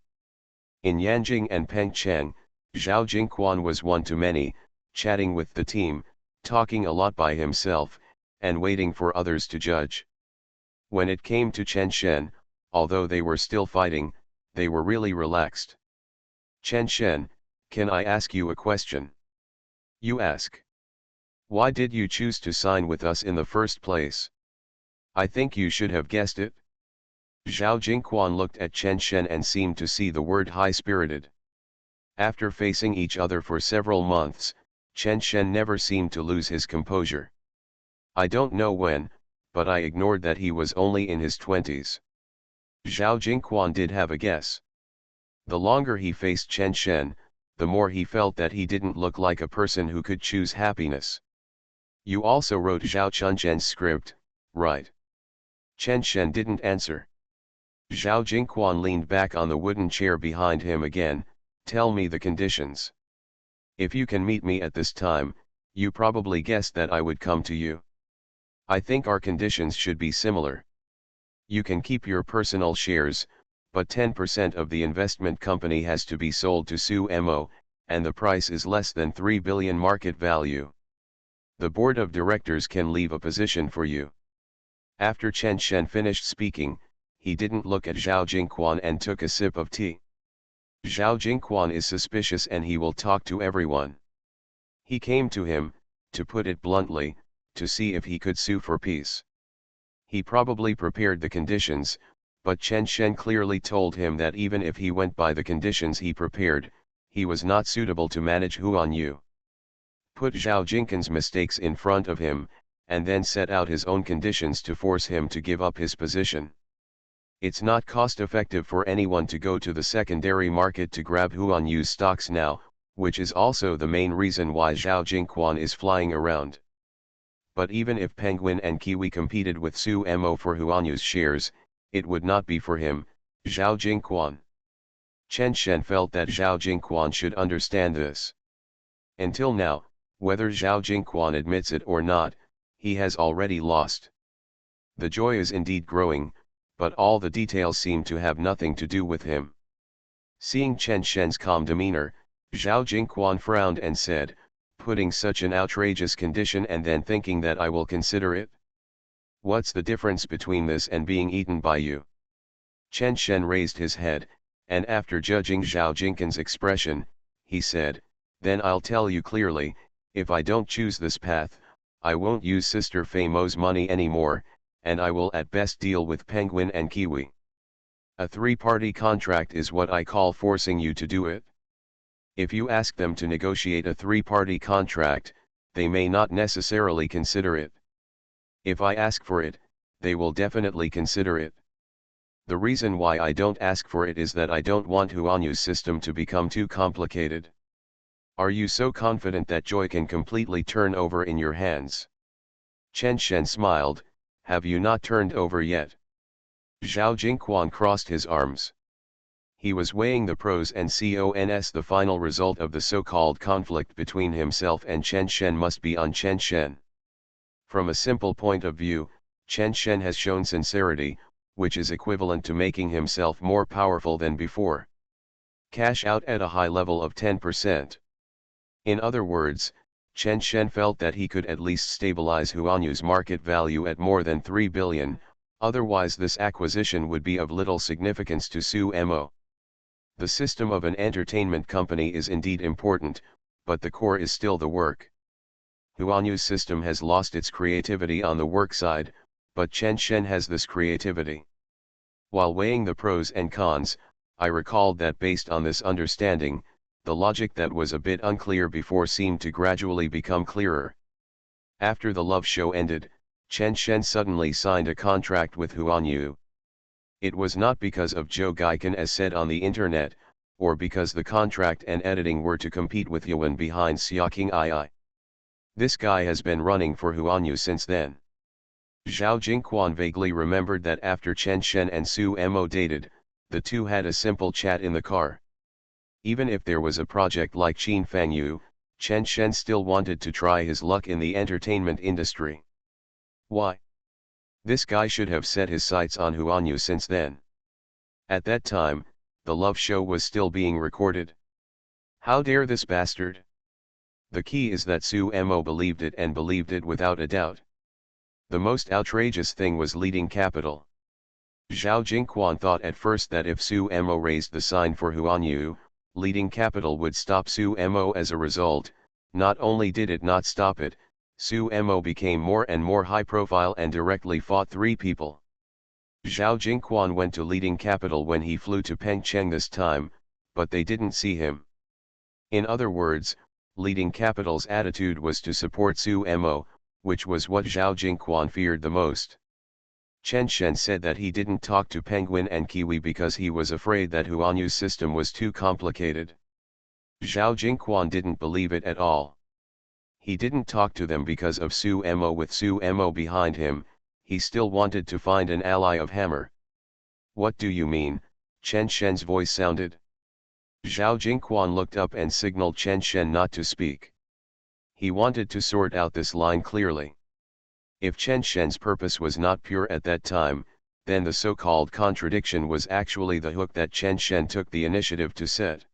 In Yanjing and Peng Cheng, Zhao Jingquan was one to many, chatting with the team, talking a lot by himself, and waiting for others to judge. When it came to Chen Shen, although they were still fighting, they were really relaxed. "Chen Shen, can I ask you a question?" "You ask. Why did you choose to sign with us in the first place? I think you should have guessed it." Zhao Jingquan looked at Chen Shen and seemed to see the word high-spirited. After facing each other for several months, Chen Shen never seemed to lose his composure. "I don't know when, but I ignored that he was only in his 20s. Zhao Jingquan did have a guess. The longer he faced Chen Shen, the more he felt that he didn't look like a person who could choose happiness. "You also wrote Zhao Chunzhen's script, right?" Chen Shen didn't answer. Zhao Jingquan leaned back on the wooden chair behind him again. "Tell me the conditions. If you can meet me at this time, you probably guessed that I would come to you. I think our conditions should be similar. You can keep your personal shares, but 10% of the investment company has to be sold to Su Mo, and the price is less than 3 billion market value. The board of directors can leave a position for you." After Chen Shen finished speaking, he didn't look at Zhao Jingquan and took a sip of tea. Zhao Jingquan is suspicious and he will talk to everyone. He came to him, to put it bluntly, to see if he could sue for peace. He probably prepared the conditions, but Chen Shen clearly told him that even if he went by the conditions he prepared, he was not suitable to manage Huan Yu. Put Zhao Jingquan's mistakes in front of him, and then set out his own conditions to force him to give up his position. It's not cost-effective for anyone to go to the secondary market to grab Huan Yu's stocks now, which is also the main reason why Zhao Jingquan is flying around. But even if Penguin and Kiwi competed with Su Mo for Huan Yu's shares, it would not be for him, Zhao Jingquan. Chen Shen felt that Zhao Jingquan should understand this. Until now, whether Zhao Jingquan admits it or not, he has already lost. The joy is indeed growing, but all the details seem to have nothing to do with him. Seeing Chen Shen's calm demeanor, Zhao Jingquan frowned and said, "Putting such an outrageous condition and then thinking that I will consider it? What's the difference between this and being eaten by you?" Chen Shen raised his head, and after judging Zhao Jingquan's expression, he said, "Then I'll tell you clearly, if I don't choose this path, I won't use Sister Fei Mo's money anymore, and I will at best deal with Penguin and Kiwi. A three-party contract is what I call forcing you to do it. If you ask them to negotiate a three-party contract, they may not necessarily consider it. If I ask for it, they will definitely consider it. The reason why I don't ask for it is that I don't want Huanyu's system to become too complicated. Are you so confident that joy can completely turn over in your hands?" Chen Shen smiled, "Have you not turned over yet?" Zhao Jingquan crossed his arms. He was weighing the pros and cons. The final result of the so-called conflict between himself and Chen Shen must be on Chen Shen. From a simple point of view, Chen Shen has shown sincerity, which is equivalent to making himself more powerful than before. Cash out at a high level of 10%. In other words, Chen Shen felt that he could at least stabilize Huanyu's market value at more than 3 billion, otherwise this acquisition would be of little significance to Su Mo. The system of an entertainment company is indeed important, but the core is still the work. Huanyu's system has lost its creativity on the work side, but Chen Shen has this creativity. While weighing the pros and cons, I recalled that based on this understanding, the logic that was a bit unclear before seemed to gradually become clearer. After the love show ended, Chen Shen suddenly signed a contract with Huanyu. It was not because of Zhou Gaikan as said on the internet, or because the contract and editing were to compete with Yuan behind Xiaoqing II. This guy has been running for Huanyu since then. Zhao Jingquan vaguely remembered that after Chen Shen and Su Mo dated, the two had a simple chat in the car. Even if there was a project like Qin Fangyu, Chen Shen still wanted to try his luck in the entertainment industry. Why? This guy should have set his sights on Huanyu since then. At that time, the love show was still being recorded. How dare this bastard? The key is that Su Mo believed it and believed it without a doubt. The most outrageous thing was leading capital. Zhao Jingquan thought at first that if Su Mo raised the sign for Huanyu, leading capital would stop Su Mo. As a result, not only did it not stop it, Su Mo became more and more high profile and directly fought three people. Zhao Jingquan went to leading capital when he flew to Pengcheng this time, but they didn't see him. In other words, leading capital's attitude was to support Su Mo, which was what Zhao Jingquan feared the most. Chen Shen said that he didn't talk to Penguin and Kiwi because he was afraid that Huanyu's system was too complicated. Zhao Jingquan didn't believe it at all. He didn't talk to them because of Su Mo. With Su Mo behind him, he still wanted to find an ally of Hammer. What do you mean? Chen Shen's voice sounded. Zhao Jingquan looked up and signaled Chen Shen not to speak. He wanted to sort out this line clearly. If Chen Shen's purpose was not pure at that time, then the so-called contradiction was actually the hook that Chen Shen took the initiative to set.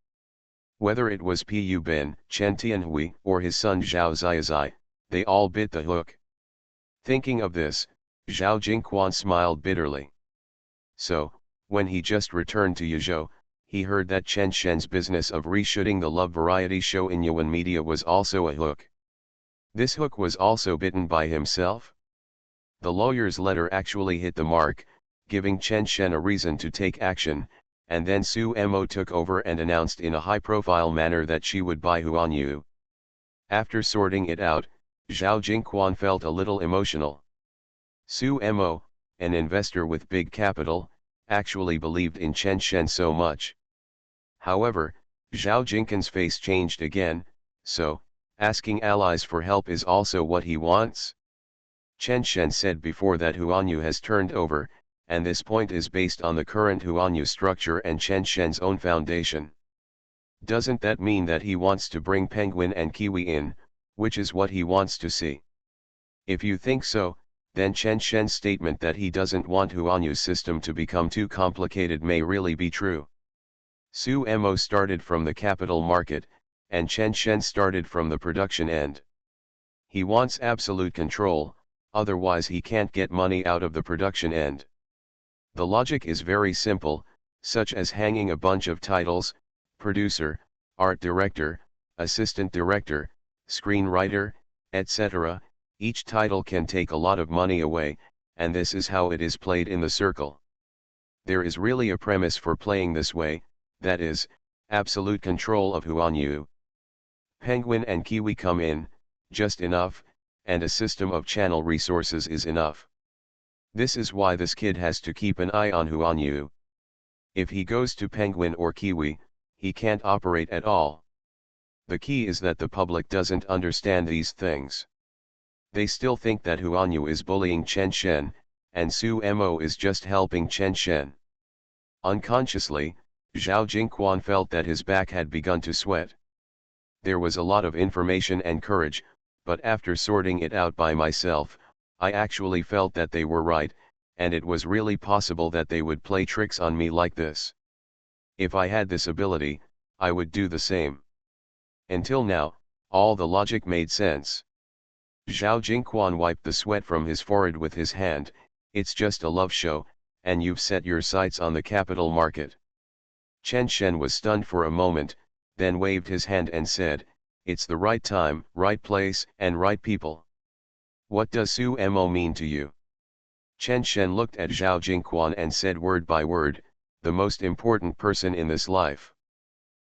Whether it was Pu Ben, Chen Tianhui, or his son Zhao Ziazai, they all bit the hook. Thinking of this, Zhao Jingquan smiled bitterly. So, when he just returned to Yizhou, he heard that Chen Shen's business of reshooting the love variety show in Yuan Media was also a hook. This hook was also bitten by himself? The lawyer's letter actually hit the mark, giving Chen Shen a reason to take action, and then Su Mo took over and announced in a high-profile manner that she would buy Huanyu. After sorting it out, Zhao Jingquan felt a little emotional. Su Mo, an investor with big capital, actually believed in Chen Shen so much. However, Zhao Jingquan's face changed again, so, asking allies for help is also what he wants? Chen Shen said before that Huanyu has turned over, and this point is based on the current Huanyu structure and Chen Shen's own foundation. Doesn't that mean that he wants to bring Penguin and Kiwi in, which is what he wants to see? If you think so, then Chen Shen's statement that he doesn't want Huanyu's system to become too complicated may really be true. Su Mo started from the capital market, and Chen Shen started from the production end. He wants absolute control, otherwise he can't get money out of the production end. The logic is very simple, such as hanging a bunch of titles: producer, art director, assistant director, screenwriter, etc. Each title can take a lot of money away, and this is how it is played in the circle. There is really a premise for playing this way, that is, absolute control of Huanyu. Penguin and Kiwi come in, just enough, and a system of channel resources is enough. This is why this kid has to keep an eye on Huanyu. If he goes to Penguin or Kiwi, he can't operate at all. The key is that the public doesn't understand these things. They still think that Huanyu is bullying Chen Shen, and Su Mo is just helping Chen Shen. Unconsciously, Zhao Jingquan felt that his back had begun to sweat. There was a lot of information and courage, but after sorting it out by myself, I actually felt that they were right, and it was really possible that they would play tricks on me like this. If I had this ability, I would do the same. Until now, all the logic made sense. Zhao Jingquan wiped the sweat from his forehead with his hand. It's just a love show, and you've set your sights on the capital market. Chen Shen was stunned for a moment, then waved his hand and said, "It's the right time, right place, and right people." "What does Su Mo mean to you?" Chen Shen looked at Zhao Jingquan and said word by word, "The most important person in this life."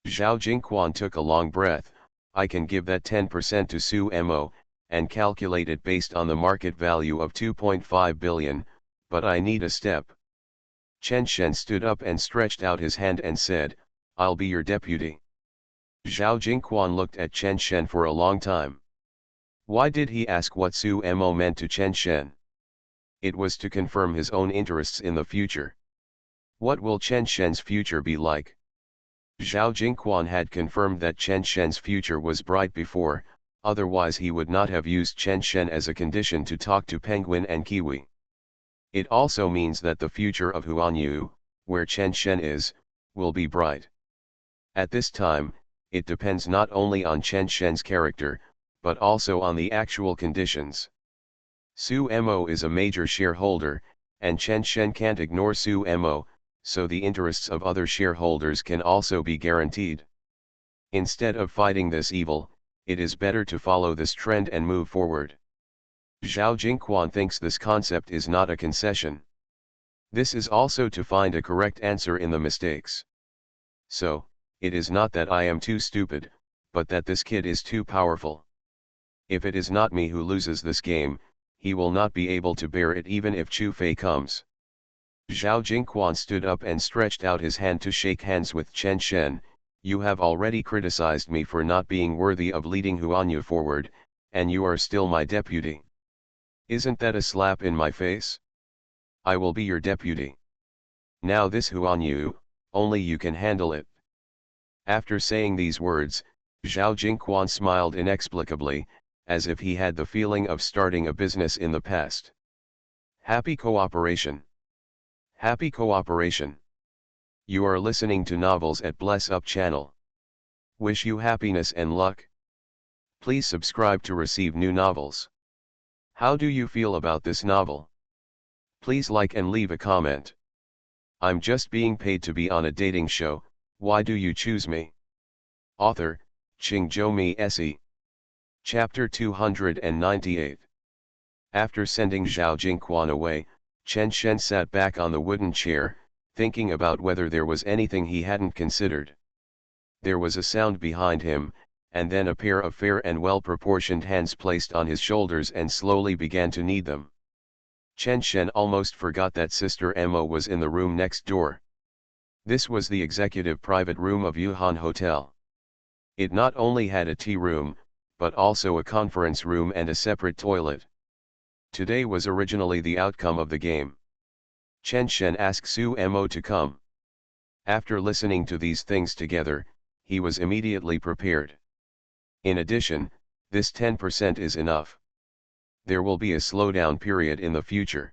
Zhao Jingquan took a long breath. "I can give that 10% to Su Mo, and calculate it based on the market value of 2.5 billion, but I need a step." Chen Shen stood up and stretched out his hand and said, "I'll be your deputy." Zhao Jingquan looked at Chen Shen for a long time. Why did he ask what Su Mo meant to Chen Shen? It was to confirm his own interests in the future. What will Chen Shen's future be like? Zhao Jingquan had confirmed that Chen Shen's future was bright before, otherwise he would not have used Chen Shen as a condition to talk to Penguin and Kiwi. It also means that the future of Huanyu, where Chen Shen is, will be bright. At this time, it depends not only on Chen Shen's character, but also on the actual conditions. Su Mo is a major shareholder, and Chen Shen can't ignore Su Mo, so the interests of other shareholders can also be guaranteed. Instead of fighting this evil, it is better to follow this trend and move forward. Zhao Jingquan thinks this concept is not a concession. This is also to find a correct answer in the mistakes. So, it is not that I am too stupid, but that this kid is too powerful. If it is not me who loses this game, he will not be able to bear it even if Chu Fei comes. Zhao Jingquan stood up and stretched out his hand to shake hands with Chen Shen. "You have already criticized me for not being worthy of leading Huanyu forward, and you are still my deputy. Isn't that a slap in my face? I will be your deputy. Now this Huanyu, only you can handle it." After saying these words, Zhao Jingquan smiled inexplicably, as if he had the feeling of starting a business in the past. Happy cooperation. Happy cooperation. You are listening to novels at Bless Up channel. Wish you happiness and luck. Please subscribe to receive new novels. How do you feel about this novel? Please like and leave a comment. I'm just being paid to be on a dating show. Why do you choose me? Author, Qingzhou Se. Chapter 298. After sending Zhao Jingquan away, Chen Shen sat back on the wooden chair, thinking about whether there was anything he hadn't considered. There was a sound behind him, and then a pair of fair and well-proportioned hands placed on his shoulders and slowly began to knead them. Chen Shen almost forgot that Sister Mo was in the room next door. This was the executive private room of Yuhan Hotel. It not only had a tea room, but also a conference room and a separate toilet. Today was originally the outcome of the game. Chen Shen asked Su Mo to come. After listening to these things together, he was immediately prepared. In addition, this 10% is enough. There will be a slowdown period in the future.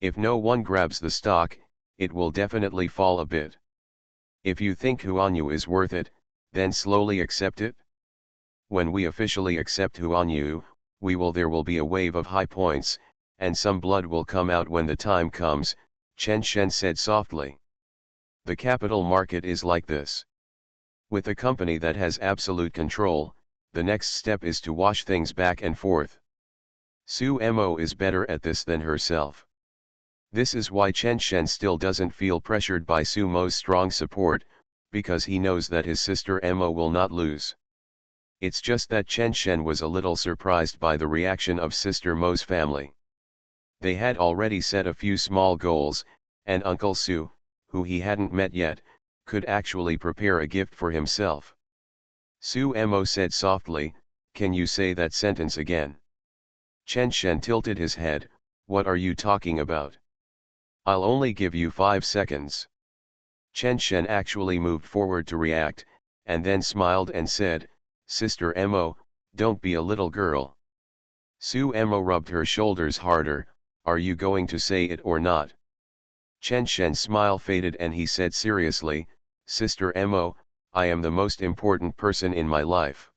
If no one grabs the stock, it will definitely fall a bit. If you think Huanyu is worth it, then slowly accept it. When we officially accept Huanyu, there will be a wave of high points, and some blood will come out when the time comes, Chen Shen said softly. The capital market is like this. With a company that has absolute control, the next step is to wash things back and forth. Su Mo is better at this than herself. This is why Chen Shen still doesn't feel pressured by Su Mo's strong support, because he knows that his sister Mo will not lose. It's just that Chen Shen was a little surprised by the reaction of Sister Mo's family. They had already set a few small goals, and Uncle Su, who he hadn't met yet, could actually prepare a gift for himself. Su Mo said softly, "Can you say that sentence again?" Chen Shen tilted his head, "What are you talking about? I'll only give you 5 seconds. Chen Shen actually moved forward to react, and then smiled and said, "Sister Mo, don't be a little girl." Su Mo rubbed her shoulders harder, "Are you going to say it or not?" Chen Shen's smile faded and he said seriously, "Sister Mo, I am the most important person in my life."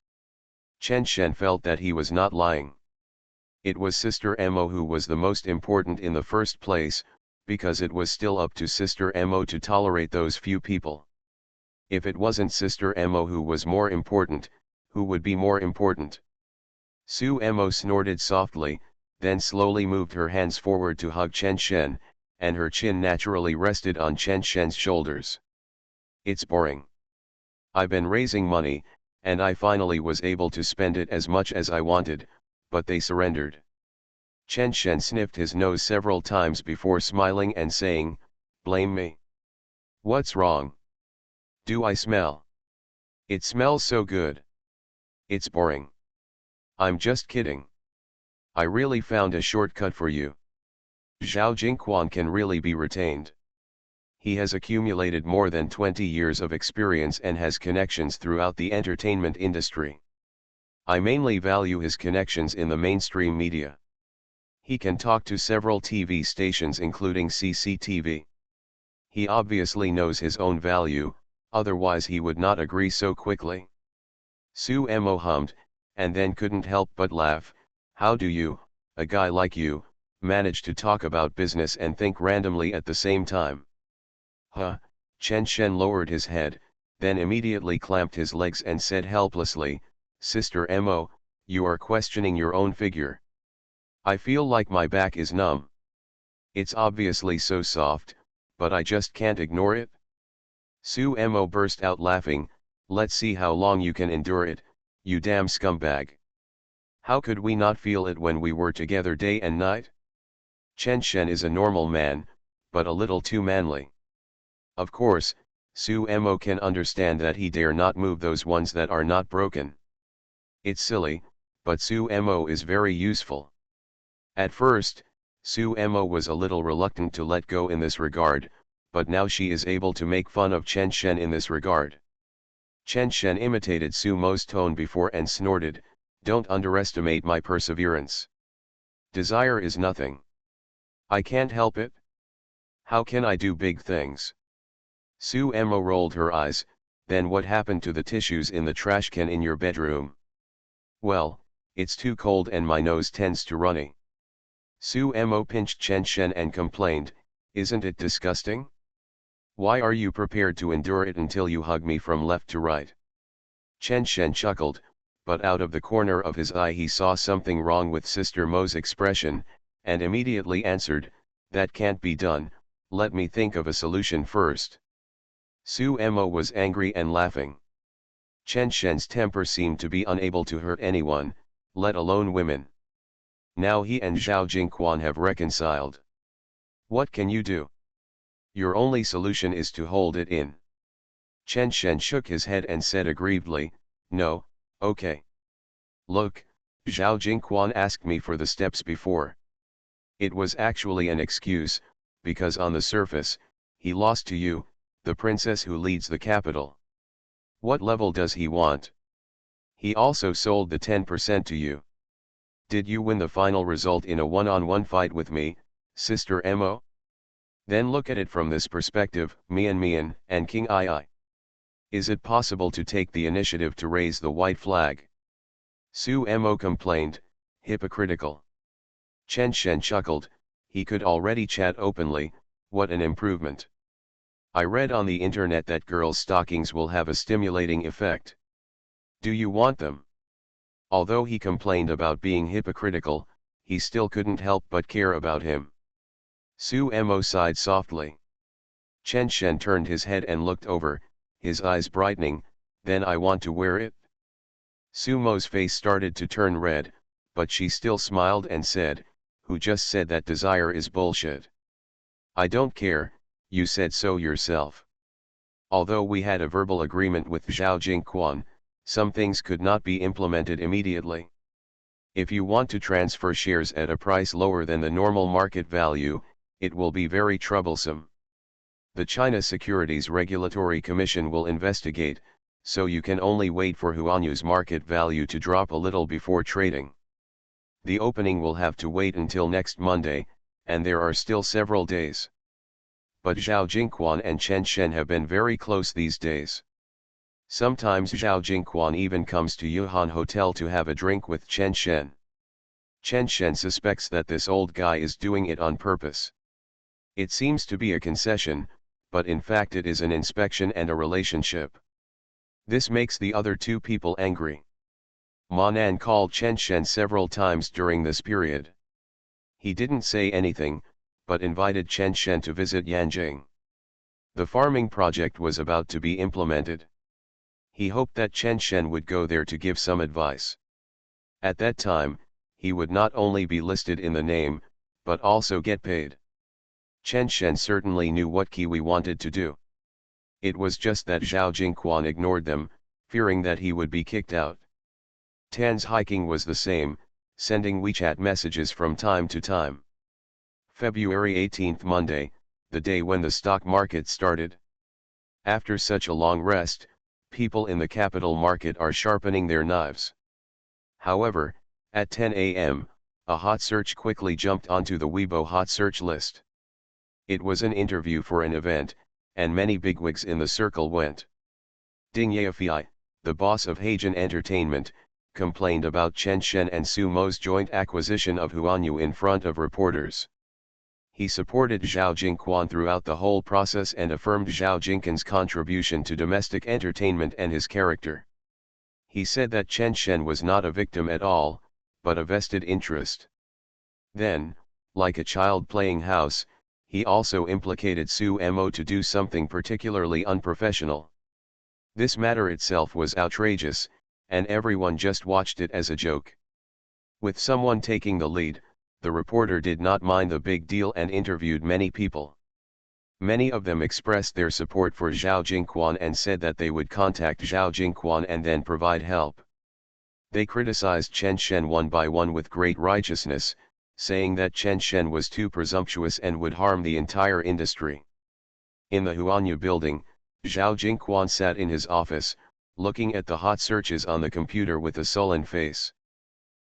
Chen Shen felt that he was not lying. It was Sister Mo who was the most important in the first place, because it was still up to Sister Mo to tolerate those few people. If it wasn't Sister Mo who was more important, who would be more important? Su Mo snorted softly, then slowly moved her hands forward to hug Chen Shen, and her chin naturally rested on Chen Shen's shoulders. "It's boring. I've been raising money, and I finally was able to spend it as much as I wanted, but they surrendered." Chen Shen sniffed his nose several times before smiling and saying, "Blame me? What's wrong? Do I smell? It smells so good." "It's boring. I'm just kidding. I really found a shortcut for you. Zhao Jingquan can really be retained. He has accumulated more than 20 years of experience and has connections throughout the entertainment industry. I mainly value his connections in the mainstream media. He can talk to several TV stations including CCTV. He obviously knows his own value, otherwise he would not agree so quickly." Su Mo hummed, and then couldn't help but laugh. "How do you, a guy like you, manage to talk about business and think randomly at the same time?" "Huh?" Chen Shen lowered his head, then immediately clamped his legs and said helplessly, "Sister Mo, you are questioning your own figure. I feel like my back is numb. It's obviously so soft, but I just can't ignore it." Su Mo burst out laughing, "Let's see how long you can endure it, you damn scumbag. How could we not feel it when we were together day and night?" Chen Shen is a normal man, but a little too manly. Of course, Su Mo can understand that he dare not move those ones that are not broken. It's silly, but Su Mo is very useful. At first, Su Mo was a little reluctant to let go in this regard, but now she is able to make fun of Chen Shen in this regard. Chen Shen imitated Su Mo's tone before and snorted, "Don't underestimate my perseverance. Desire is nothing. I can't help it. How can I do big things?" Su Mo rolled her eyes, "Then what happened to the tissues in the trash can in your bedroom?" "Well, it's too cold and my nose tends to runny." Su Mo pinched Chen Shen and complained, "Isn't it disgusting? Why are you prepared to endure it until you hug me from left to right?" Chen Shen chuckled, but out of the corner of his eye he saw something wrong with Sister Mo's expression, and immediately answered, "That can't be done, let me think of a solution first." Su Mo was angry and laughing. Chen Shen's temper seemed to be unable to hurt anyone, let alone women. Now he and Zhao Jingquan have reconciled. What can you do? Your only solution is to hold it in. Chen Shen shook his head and said aggrievedly, "No, okay. Look, Zhao Jingquan asked me for the steps before. It was actually an excuse, because on the surface, he lost to you, the princess who leads the capital. What level does he want? He also sold the 10% to you. Did you win the final result in a one-on-one fight with me, Sister Mo? Then look at it from this perspective, Mian and King II. Is it possible to take the initiative to raise the white flag? Su Mo complained, hypocritical. Chen Shen chuckled, he could already chat openly, what an improvement. I read on the internet that girls' stockings will have a stimulating effect. Do you want them? Although he complained about being hypocritical, he still couldn't help but care about him. Su Mo sighed softly. Chen Shen turned his head and looked over, his eyes brightening, then I want to wear it. Su Mo's face started to turn red, but she still smiled and said, who just said that desire is bullshit? I don't care, you said so yourself. Although we had a verbal agreement with Zhao Jingquan, some things could not be implemented immediately. If you want to transfer shares at a price lower than the normal market value, it will be very troublesome. The China Securities Regulatory Commission will investigate, so you can only wait for Huanyu's market value to drop a little before trading. The opening will have to wait until next Monday, and there are still several days. But Zhao Jingquan and Chen Shen have been very close these days. Sometimes Zhao Jingquan even comes to Yuhan Hotel to have a drink with Chen Shen. Chen Shen suspects that this old guy is doing it on purpose. It seems to be a concession, but in fact it is an inspection and a relationship. This makes the other two people angry. Ma Nan called Chen Shen several times during this period. He didn't say anything, but invited Chen Shen to visit Yanjing. The farming project was about to be implemented. He hoped that Chen Shen would go there to give some advice. At that time, he would not only be listed in the name, but also get paid. Chen Shen certainly knew what Kiwi wanted to do. It was just that Zhao Jingquan ignored them, fearing that he would be kicked out. Tan's hiking was the same, sending WeChat messages from time to time. February 18th, Monday, the day when the stock market started. After such a long rest, people in the capital market are sharpening their knives. However, at 10 a.m., a hot search quickly jumped onto the Weibo hot search list. It was an interview for an event, and many bigwigs in the circle went. Ding Yafei, the boss of Heijin Entertainment, complained about Chen Shen and Su Mo's joint acquisition of Huanyu in front of reporters. He supported Zhao Jingquan throughout the whole process and affirmed Zhao Jingquan's contribution to domestic entertainment and his character. He said that Chen Shen was not a victim at all, but a vested interest. Then, like a child playing house, he also implicated Su Mo to do something particularly unprofessional. This matter itself was outrageous, and everyone just watched it as a joke. With someone taking the lead, the reporter did not mind the big deal and interviewed many people. Many of them expressed their support for Zhao Jingquan and said that they would contact Zhao Jingquan and then provide help. They criticized Chen Shen one by one with great righteousness, saying that Chen Shen was too presumptuous and would harm the entire industry. In the Huanyu building, Zhao Jingquan sat in his office, looking at the hot searches on the computer with a sullen face.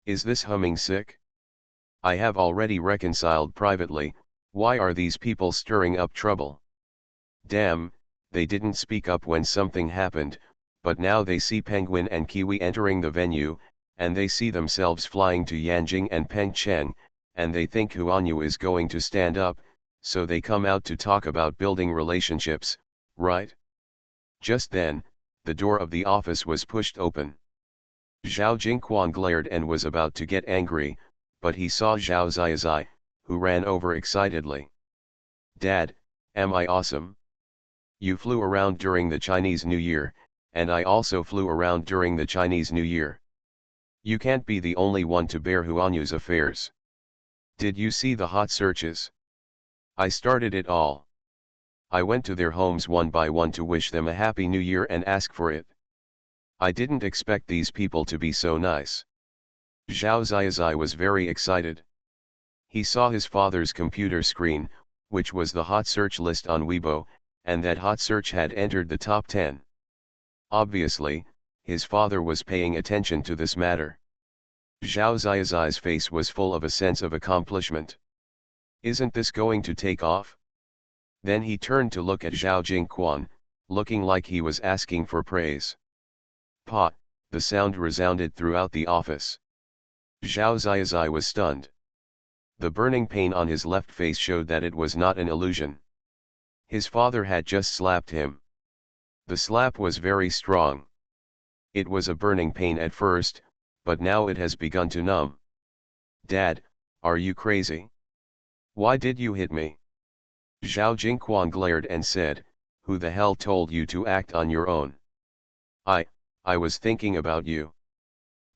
Is this humming sick? I have already reconciled privately, why are these people stirring up trouble? Damn, they didn't speak up when something happened, but now they see Penguin and Kiwi entering the venue, and they see themselves flying to Yanjing and Pengcheng, and they think Huanyu is going to stand up, so they come out to talk about building relationships, right? Just then, the door of the office was pushed open. Zhao Jingquan glared and was about to get angry, but he saw Zhao Ziyazai, who ran over excitedly. Dad, am I awesome? You flew around during the Chinese New Year, and I also flew around during the Chinese New Year. You can't be the only one to bear Huanyu's affairs. Did you see the hot searches? I started it all. I went to their homes one by one to wish them a happy new year and ask for it. I didn't expect these people to be so nice. Zhao Ziyazai was very excited. He saw his father's computer screen, which was the hot search list on Weibo, and that hot search had entered the top 10. Obviously, his father was paying attention to this matter. Zhao Ziazai's face was full of a sense of accomplishment. Isn't this going to take off? Then he turned to look at Zhao Jingquan, looking like he was asking for praise. Pa! The sound resounded throughout the office. Zhao Ziazai was stunned. The burning pain on his left face showed that it was not an illusion. His father had just slapped him. The slap was very strong. It was a burning pain at first, but now it has begun to numb. Dad, are you crazy? Why did you hit me? Zhao Jingquan glared and said, who the hell told you to act on your own? I was thinking about you.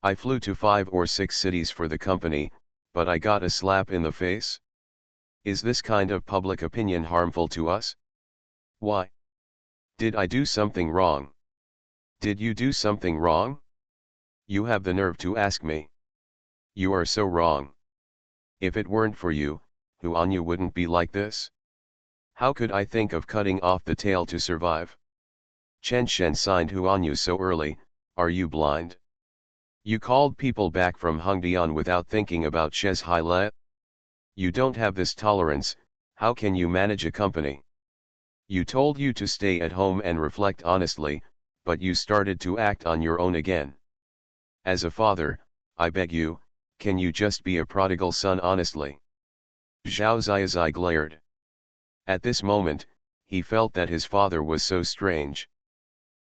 I flew to 5 or 6 cities for the company, but I got a slap in the face? Is this kind of public opinion harmful to us? Why? Did I do something wrong? Did you do something wrong? You have the nerve to ask me. You are so wrong. If it weren't for you, Huanyu wouldn't be like this. How could I think of cutting off the tail to survive? Chen Shen signed Huanyu so early, are you blind? You called people back from Hongdian without thinking about Shez Haile? You don't have this tolerance, how can you manage a company? You told you to stay at home and reflect honestly, but you started to act on your own again. As a father, I beg you, can you just be a prodigal son honestly? Zhao Ziazai glared. At this moment, he felt that his father was so strange.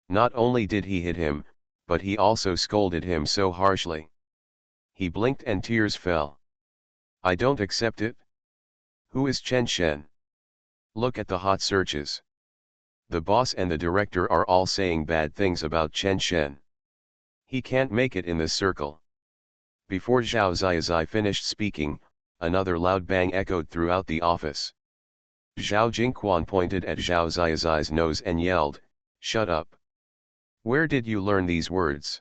Not only did he hit him, but he also scolded him so harshly. He blinked and tears fell. I don't accept it. Who is Chen Shen? Look at the hot searches. The boss and the director are all saying bad things about Chen Shen. He can't make it in this circle. Before Zhao Ziazai finished speaking, another loud bang echoed throughout the office. Zhao Jingquan pointed at Zhao Ziazai's nose and yelled, shut up. Where did you learn these words?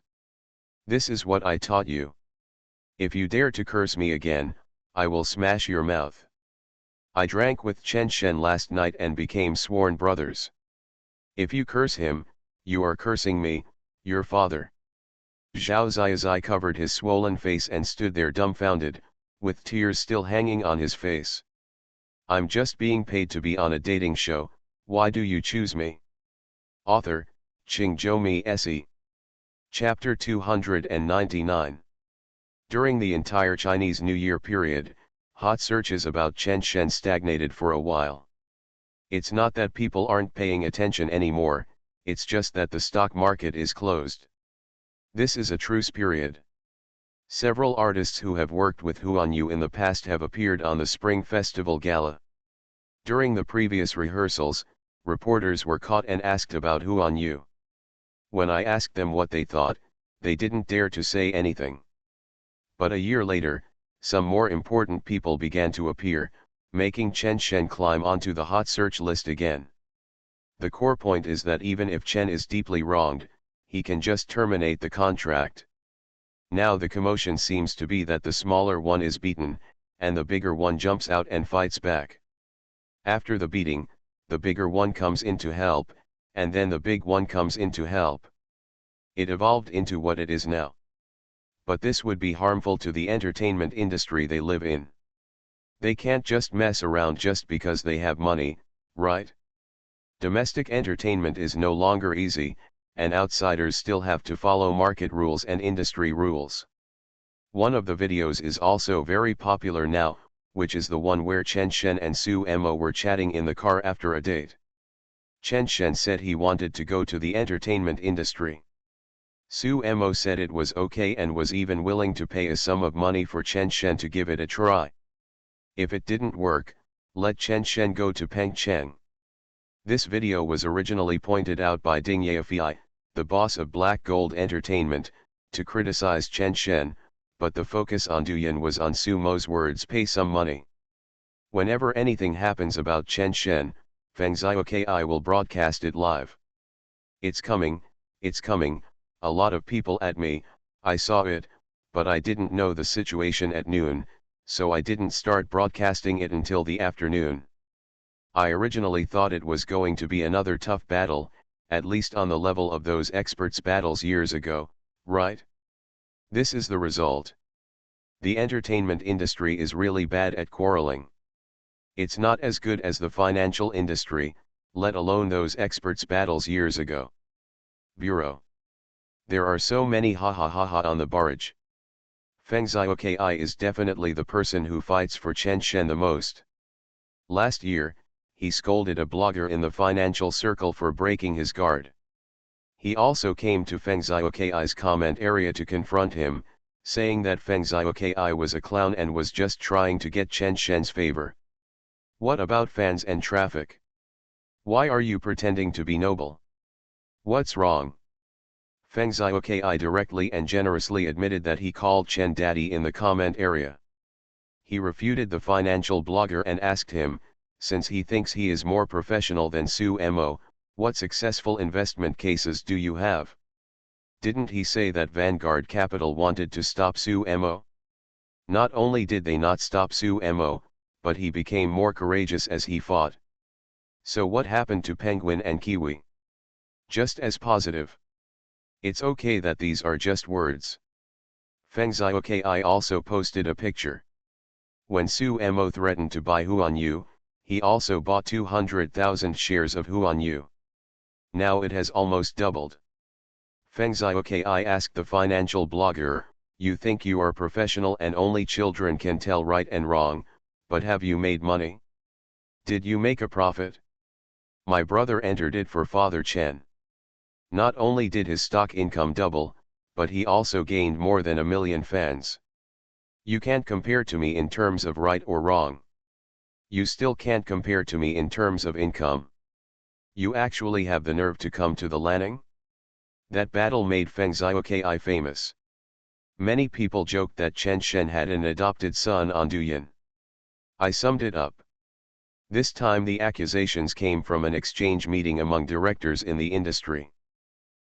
This is what I taught you. If you dare to curse me again, I will smash your mouth. I drank with Chen Shen last night and became sworn brothers. If you curse him, you are cursing me, your father. Zhao Ziazai covered his swollen face and stood there dumbfounded, with tears still hanging on his face. I'm just being paid to be on a dating show, why do you choose me? Author, Qingzhou Se. Chapter 299. During the entire Chinese New Year period, hot searches about Chen Shen stagnated for a while. It's not that people aren't paying attention anymore, it's just that the stock market is closed. This is a truce period. Several artists who have worked with Huanyu in the past have appeared on the Spring Festival Gala. During the previous rehearsals, reporters were caught and asked about Huanyu. When I asked them what they thought, they didn't dare to say anything. But a year later, some more important people began to appear, making Chen Shen climb onto the hot search list again. The core point is that even if Chen is deeply wronged, he can just terminate the contract. Now the commotion seems to be that the smaller one is beaten, and the bigger one jumps out and fights back. After the beating, the bigger one comes in to help, and then the big one comes in to help. It evolved into what it is now. But this would be harmful to the entertainment industry they live in. They can't just mess around just because they have money, right? Domestic entertainment is no longer easy, and outsiders still have to follow market rules and industry rules. One of the videos is also very popular now, which is the one where Chen Shen and Su Mo were chatting in the car after a date. Chen Shen said he wanted to go to the entertainment industry. Su Mo said it was okay and was even willing to pay a sum of money for Chen Shen to give it a try. If it didn't work, let Chen Shen go to Pengcheng. This video was originally pointed out by Ding Yaofei, the boss of Black Gold Entertainment, to criticize Chen Shen, but the focus on Douyin was on Su Mo's words pay some money. Whenever anything happens about Chen Shen, Feng Zioki will broadcast it live. It's coming, a lot of people at me, I saw it, but I didn't know the situation at noon, so I didn't start broadcasting it until the afternoon. I originally thought it was going to be another tough battle, at least on the level of those experts' battles years ago, right? This is the result. The entertainment industry is really bad at quarreling. It's not as good as the financial industry, let alone those experts' battles years ago. Bureau. There are so many ha ha ha ha on the barrage. Feng Xiaokai is definitely the person who fights for Chen Shen the most. Last year, he scolded a blogger in the financial circle for breaking his guard. He also came to Feng Xiaokai's comment area to confront him, saying that Feng Xiaokai was a clown and was just trying to get Chen Shen's favor. What about fans and traffic? Why are you pretending to be noble? What's wrong? Feng Xiaokai directly and generously admitted that he called Chen daddy in the comment area. He refuted the financial blogger and asked him, since he thinks he is more professional than Su Mo, what successful investment cases do you have? Didn't he say that Vanguard Capital wanted to stop Su Mo? Not only did they not stop Su Mo, but he became more courageous as he fought. So what happened to Penguin and Kiwi? Just as positive. It's okay that these are just words. Feng Xiaokai also posted a picture. When Su Mo threatened to buy Huanyu, he also bought 200,000 shares of Huanyu. Now it has almost doubled. Feng Xiaokai asked the financial blogger, you think you are professional and only children can tell right and wrong, but have you made money? Did you make a profit? My brother entered it for Father Chen. Not only did his stock income double, but he also gained more than 1 million fans. You can't compare to me in terms of right or wrong. You still can't compare to me in terms of income. You actually have the nerve to come to the Lanning? That battle made Feng Xiaokai famous. Many people joked that Chen Shen had an adopted son on Douyin. I summed it up. This time the accusations came from an exchange meeting among directors in the industry.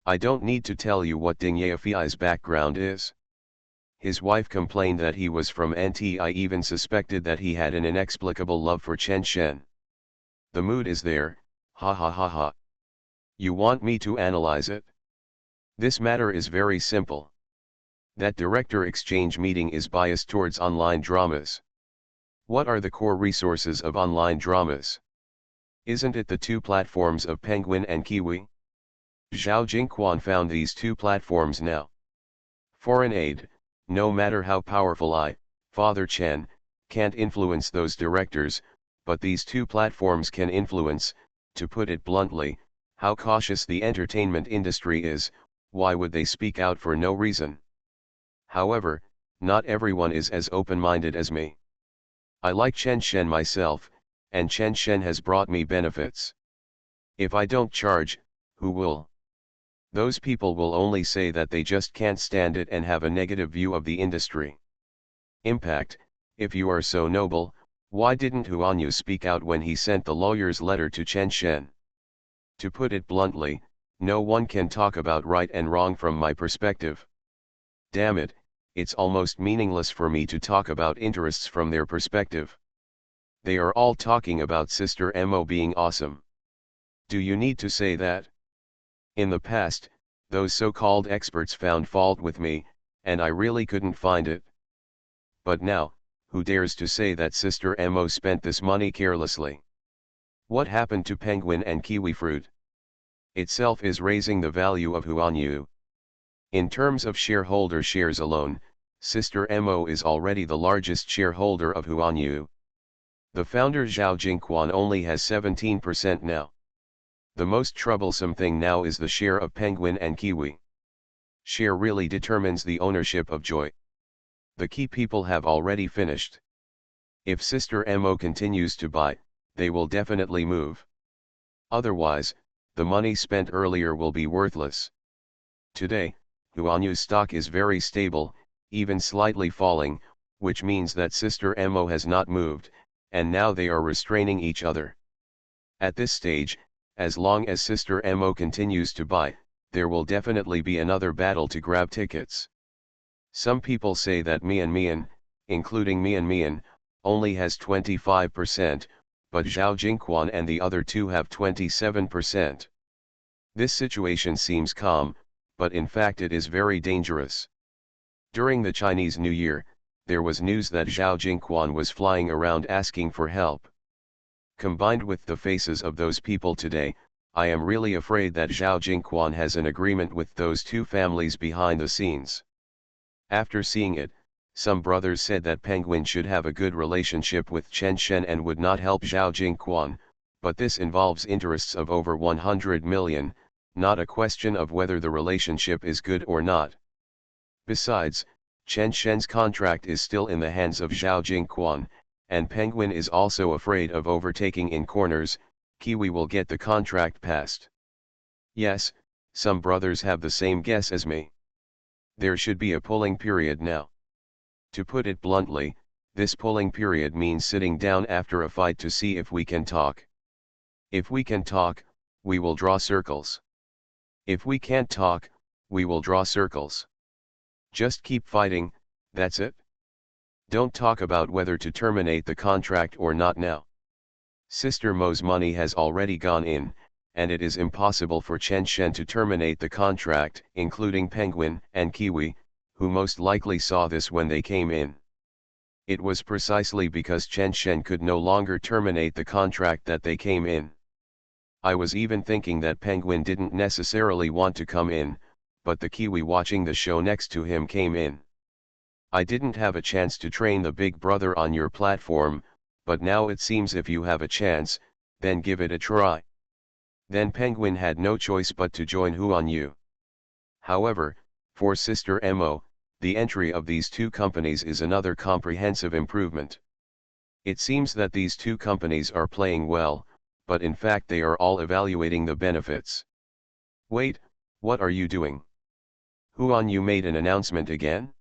I don't need to tell you what Ding Yaofei's background is. His wife complained that he was from NT. I even suspected that he had an inexplicable love for Chen Shen. The mood is there, ha ha ha ha. You want me to analyze it? This matter is very simple. That director exchange meeting is biased towards online dramas. What are the core resources of online dramas? Isn't it the two platforms of Penguin and Kiwi? Zhao Jingquan found these two platforms now. Foreign aid, no matter how powerful Father Chen, can't influence those directors, but these two platforms can influence, to put it bluntly, how cautious the entertainment industry is. Why would they speak out for no reason? However, not everyone is as open-minded as me. I like Chen Shen myself, and Chen Shen has brought me benefits. If I don't charge, who will? Those people will only say that they just can't stand it and have a negative view of the industry. Impact, if you are so noble, why didn't Huanyu speak out when he sent the lawyer's letter to Chen Shen? To put it bluntly, no one can talk about right and wrong from my perspective. Damn it, it's almost meaningless for me to talk about interests from their perspective. They are all talking about Sister Mo being awesome. Do you need to say that? In the past, those so-called experts found fault with me, and I really couldn't find it. But now, who dares to say that Sister Mo spent this money carelessly? What happened to Penguin and Kiwi fruit? Itself is raising the value of Huanyu. In terms of shareholder shares alone, Sister Mo is already the largest shareholder of Huanyu. The founder Zhao Jingquan only has 17% now. The most troublesome thing now is the share of Penguin and Kiwi. Share really determines the ownership of joy. The key people have already finished. If Sister Mo continues to buy, they will definitely move. Otherwise, the money spent earlier will be worthless. Today, Huanyu's stock is very stable, even slightly falling, which means that Sister Mo has not moved, and now they are restraining each other. At this stage, as long as Sister Mo continues to buy, there will definitely be another battle to grab tickets. Some people say that Mian, including Mian, only has 25%, but Zhao Jingquan and the other two have 27%. This situation seems calm, but in fact it is very dangerous. During the Chinese New Year, there was news that Zhao Jingquan was flying around asking for help. Combined with the faces of those people today, I am really afraid that Zhao Jingquan has an agreement with those two families behind the scenes. After seeing it, some brothers said that Penguin should have a good relationship with Chen Shen and would not help Zhao Jingquan, but this involves interests of over 100 million, not a question of whether the relationship is good or not. Besides, Chen Shen's contract is still in the hands of Zhao Jingquan, and Penguin is also afraid of overtaking in corners. Kiwi will get the contract passed. Yes, some brothers have the same guess as me. There should be a pulling period now. To put it bluntly, this pulling period means sitting down after a fight to see if we can talk. If we can talk, we will draw circles. If we can't talk, we will draw circles. Just keep fighting, that's it. Don't talk about whether to terminate the contract or not now. Sister Mo's money has already gone in, and it is impossible for Chen Shen to terminate the contract, including Penguin and Kiwi, who most likely saw this when they came in. It was precisely because Chen Shen could no longer terminate the contract that they came in. I was even thinking that Penguin didn't necessarily want to come in, but the Kiwi watching the show next to him came in. I didn't have a chance to train the big brother on your platform, but now it seems if you have a chance, then give it a try. Then Penguin had no choice but to join Huan Yu. However, for Sister Mo, the entry of these two companies is another comprehensive improvement. It seems that these two companies are playing well, but in fact they are all evaluating the benefits. Wait, what are you doing? Huan Yu made an announcement again?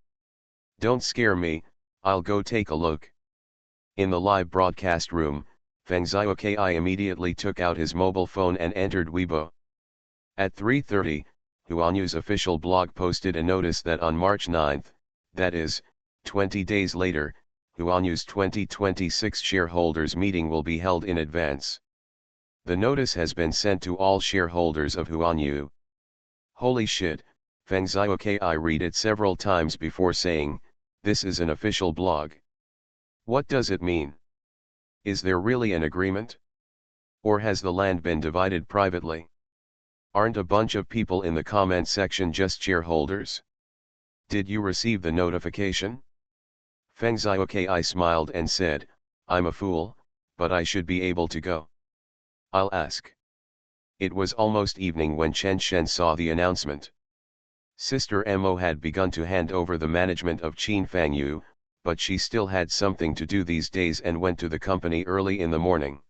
Don't scare me, I'll go take a look. In the live broadcast room, Feng Xiaokai immediately took out his mobile phone and entered Weibo. At 3:30, Huan Yu's official blog posted a notice that on March 9, that is, 20 days later, Huan Yu's 2026 shareholders meeting will be held in advance. The notice has been sent to all shareholders of Huan Yu. Holy shit, Feng Xiaokai read it several times before saying, this is an official blog. What does it mean? Is there really an agreement? Or has the land been divided privately? Aren't a bunch of people in the comment section just shareholders? Did you receive the notification? Feng Xiaokai smiled and said, I'm a fool, but I should be able to go. I'll ask. It was almost evening when Chen Shen saw the announcement. Sister Mo had begun to hand over the management of Qin Fangyu, but she still had something to do these days and went to the company early in the morning.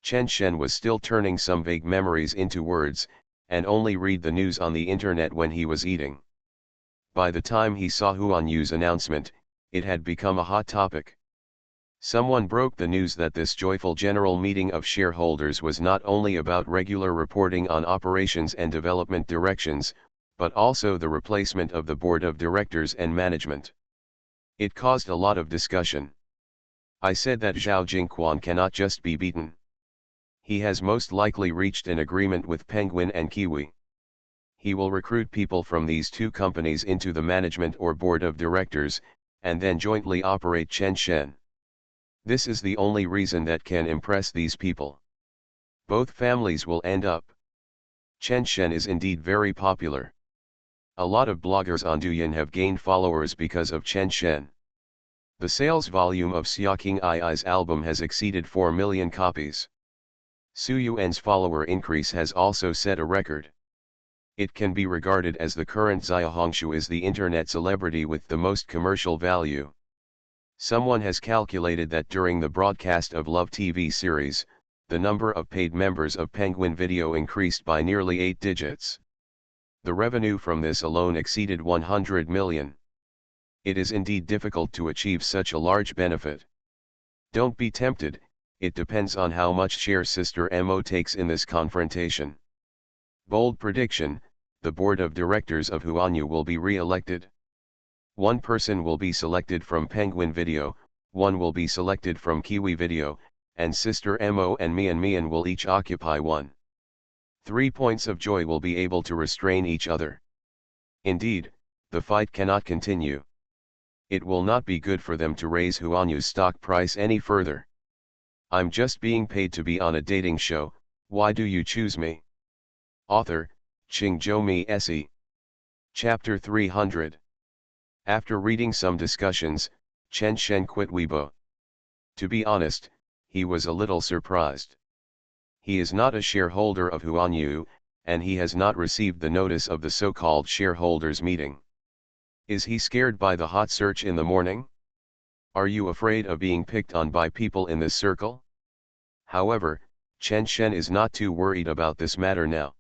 Chen Shen was still turning some vague memories into words, and only read the news on the internet when he was eating. By the time he saw Huan Yu's announcement, it had become a hot topic. Someone broke the news that this joyful general meeting of shareholders was not only about regular reporting on operations and development directions, but also the replacement of the board of directors and management. It caused a lot of discussion. I said that Zhao Jingquan cannot just be beaten. He has most likely reached an agreement with Penguin and Kiwi. He will recruit people from these two companies into the management or board of directors, and then jointly operate Chen Shen. This is the only reason that can impress these people. Both families will end up. Chen Shen is indeed very popular. A lot of bloggers on Douyin have gained followers because of Chen Shen. The sales volume of Xiaoqing I's album has exceeded 4 million copies. Su Yuan's follower increase has also set a record. It can be regarded as the current Xia Hongshu is the internet celebrity with the most commercial value. Someone has calculated that during the broadcast of Love TV series, the number of paid members of Penguin Video increased by nearly 8 digits. The revenue from this alone exceeded 100 million. It is indeed difficult to achieve such a large benefit. Don't be tempted, it depends on how much share Sister Mo takes in this confrontation. Bold prediction, the board of directors of Huan Yu will be re-elected. One person will be selected from Penguin Video, one will be selected from Kiwi Video, and Sister Mo and Mian will each occupy one. 3 points of joy will be able to restrain each other. Indeed, the fight cannot continue. It will not be good for them to raise Huanyu's stock price any further. I'm just being paid to be on a dating show, why do you choose me? Author, Qingzhou Se. Chapter 300. After reading some discussions, Chen Shen quit Weibo. To be honest, he was a little surprised. He is not a shareholder of Huanyu, and he has not received the notice of the so-called shareholders meeting. Is he scared by the hot search in the morning? Are you afraid of being picked on by people in this circle? However, Chen Shen is not too worried about this matter now.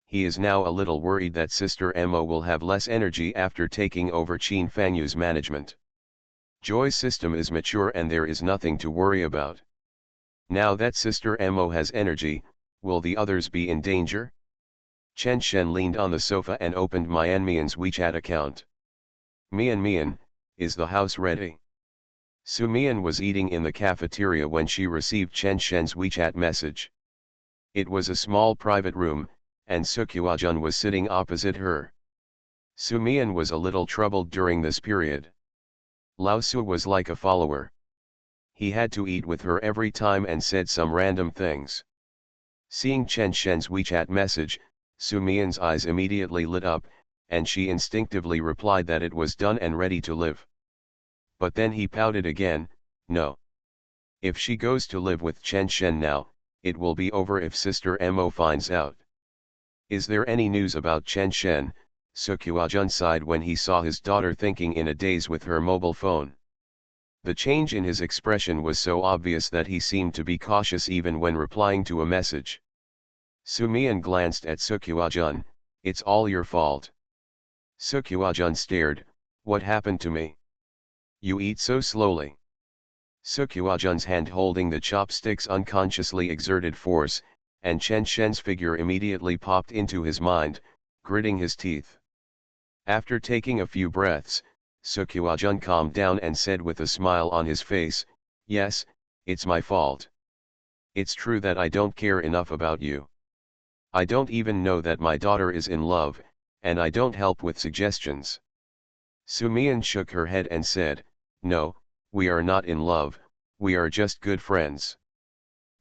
He is now a little worried that Sister Mo will have less energy after taking over Qin Fangyu's management. Joy's system is mature and there is nothing to worry about. Now that Sister Mo has energy, will the others be in danger? Chen Shen leaned on the sofa and opened Mian Mian's WeChat account. Mian Mian, is the house ready? Su Mian was eating in the cafeteria when she received Chen Shen's WeChat message. It was a small private room, and Sukyuajun was sitting opposite her. Su Mian was a little troubled during this period. Lao Su was like a follower. He had to eat with her every time and said some random things. Seeing Chen Shen's WeChat message, Su Mian's eyes immediately lit up, and she instinctively replied that it was done and ready to live. But then he pouted again, no. If she goes to live with Chen Shen now, it will be over if Sister Mo finds out. Is there any news about Chen Shen? Sukyuajun sighed when he saw his daughter thinking in a daze with her mobile phone. The change in his expression was so obvious that he seemed to be cautious even when replying to a message. Su Mian glanced at Sukyuajun, it's all your fault. Sukyuajun stared, what happened to me? You eat so slowly. Sukyuajun's hand holding the chopsticks unconsciously exerted force, and Chen Shen's figure immediately popped into his mind, gritting his teeth. After taking a few breaths, Sukyuajun calmed down and said with a smile on his face, yes, it's my fault. It's true that I don't care enough about you. I don't even know that my daughter is in love, and I don't help with suggestions. Su Mian shook her head and said, no, we are not in love, we are just good friends.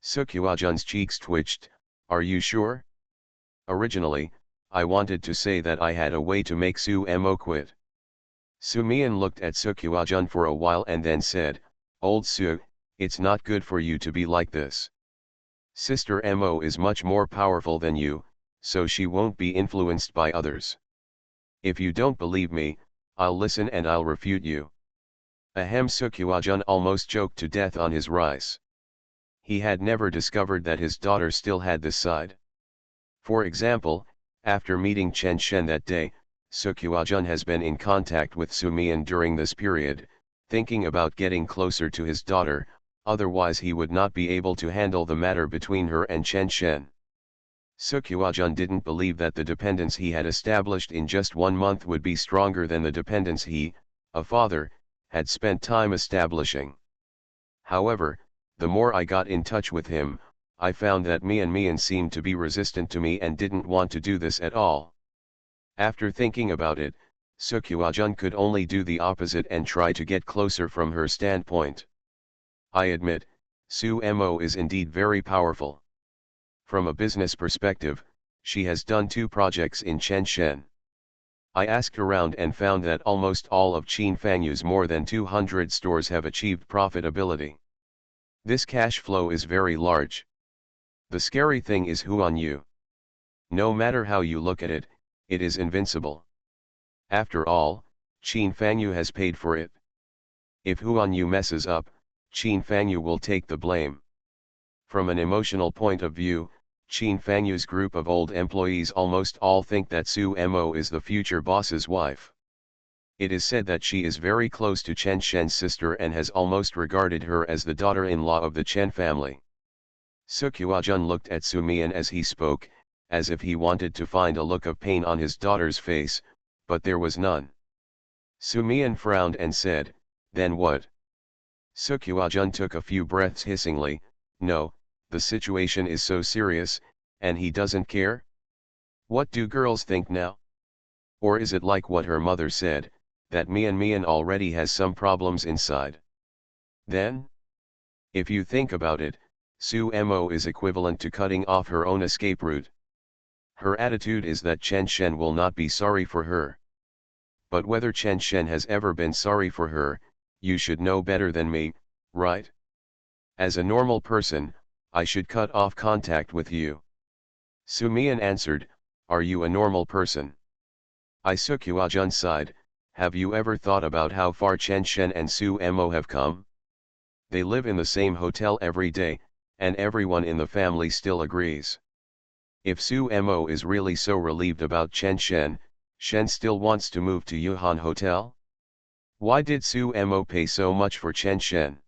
Sukyuajun's cheeks twitched, are you sure? Originally, I wanted to say that I had a way to make Su Mo quit. Su Mian looked at Sukyuajun for a while and then said, old Su, it's not good for you to be like this. Sister Mo is much more powerful than you, so she won't be influenced by others. If you don't believe me, I'll listen and I'll refute you. Ahem. Sukyuajun almost choked to death on his rice. He had never discovered that his daughter still had this side. For example, after meeting Chen Shen that day, Sukyuajun has been in contact with Su Mian during this period, thinking about getting closer to his daughter, otherwise he would not be able to handle the matter between her and Chen Shen. Sukyuajun didn't believe that the dependence he had established in just 1 month would be stronger than the dependence he, a father, had spent time establishing. However, the more I got in touch with him, I found that Mian Mian seemed to be resistant to me and didn't want to do this at all. After thinking about it, Sukyuajun could only do the opposite and try to get closer from her standpoint. I admit, Su Mo is indeed very powerful. From a business perspective, she has done 2 projects in Chen Shen. I asked around and found that almost all of Qin Fangyu's more than 200 stores have achieved profitability. This cash flow is very large. The scary thing is Huanyu. No matter how you look at it, it is invincible. After all, Qin Fangyu has paid for it. If Huanyu messes up, Qin Fangyu will take the blame. From an emotional point of view, Qin Fangyu's group of old employees almost all think that Su Mo is the future boss's wife. It is said that she is very close to Chen Shen's sister and has almost regarded her as the daughter-in-law of the Chen family. Sukyuajun looked at Su Mian as he spoke, as if he wanted to find a look of pain on his daughter's face, but there was none. Su Mian frowned and said, then what? Sukyuajun took a few breaths hissingly, no, the situation is so serious, And he doesn't care? What do girls think now? Or is it like what her mother said, that Mian already has some problems inside? Then? If you think about it, Su Mo is equivalent to cutting off her own escape route. Her attitude is that Chen Shen will not be sorry for her. But whether Chen Shen has ever been sorry for her, you should know better than me, right? As a normal person, I should cut off contact with you. Su Mian answered, are you a normal person? I Sukyuajun sighed, have you ever thought about how far Chen Shen and Su Mo have come? They live in the same hotel every day, and everyone in the family still agrees. If Su Mo is really so relieved about Chen Shen, Shen still wants to move to Yuhan Hotel? Why did Su Mo pay so much for Chen Shen?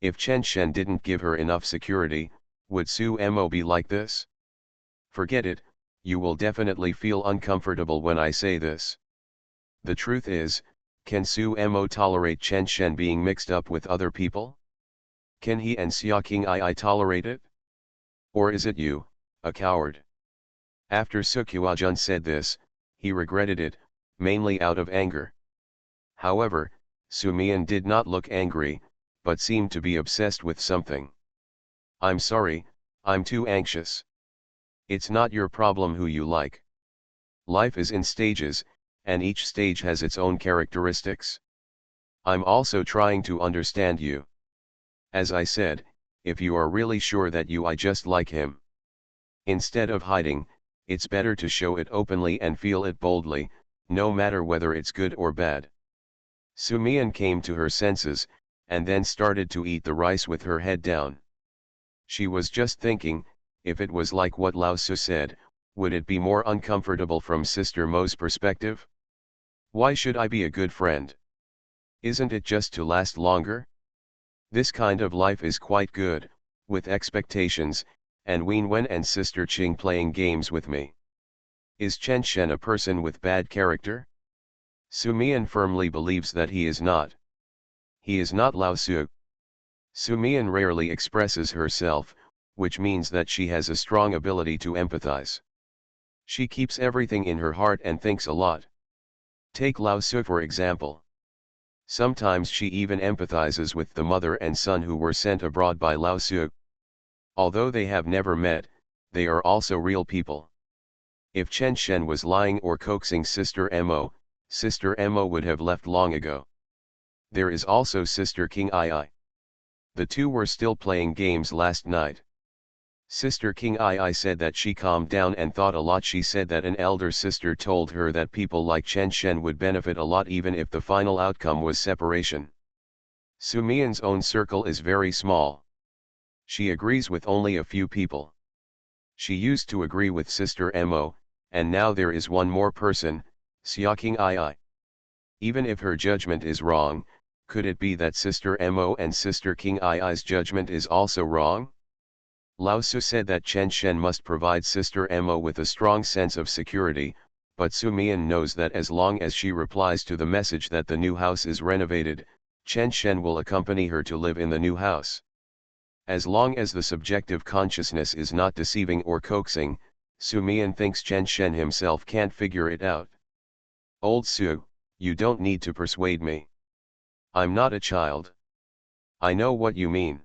If Chen Shen didn't give her enough security, would Su Mo be like this? Forget it, you will definitely feel uncomfortable when I say this. The truth is, can Su Mo tolerate Chen Shen being mixed up with other people? Can he and Xia King I tolerate it? Or is it you, a coward? After Sukyuajun said this, he regretted it, mainly out of anger. However, Su Mian did not look angry, but seemed to be obsessed with something. I'm sorry, I'm too anxious. It's not your problem who you like. Life is in stages, and each stage has its own characteristics. I'm also trying to understand you. As I said, if you are really sure that I just like him. Instead of hiding, it's better to show it openly and feel it boldly, no matter whether it's good or bad. Su Mian came to her senses, and then started to eat the rice with her head down. She was just thinking, if it was like what Lao Su said, would it be more uncomfortable from Sister Mo's perspective? Why should I be a good friend? Isn't it just to last longer? This kind of life is quite good, with expectations, and Ween Wen and Sister Qing playing games with me. Is Chen Shen a person with bad character? Su Mian firmly believes that he is not. He is not Lao Su. Su Mian rarely expresses herself, which means that she has a strong ability to empathize. She keeps everything in her heart and thinks a lot. Take Lao Su for example. Sometimes she even empathizes with the mother and son who were sent abroad by Lao Su. Although they have never met, they are also real people. If Chen Shen was lying or coaxing Sister Mo would have left long ago. There is also Sister King II. The two were still playing games last night. Sister King II said that she calmed down and thought a lot. She said that an elder sister told her that people like Chen Shen would benefit a lot even if the final outcome was separation. Su Mian's own circle is very small. She agrees with only a few people. She used to agree with Sister Mo, and now there is one more person, Xia King II. Even if her judgment is wrong, could it be that Sister Mo and Sister King I's judgment is also wrong? Lao Su said that Chen Shen must provide Sister Mo with a strong sense of security, but Su Mian knows that as long as she replies to the message that the new house is renovated, Chen Shen will accompany her to live in the new house. As long as the subjective consciousness is not deceiving or coaxing, Su Mian thinks Chen Shen himself can't figure it out. Old Su, you don't need to persuade me. I'm not a child. I know what you mean.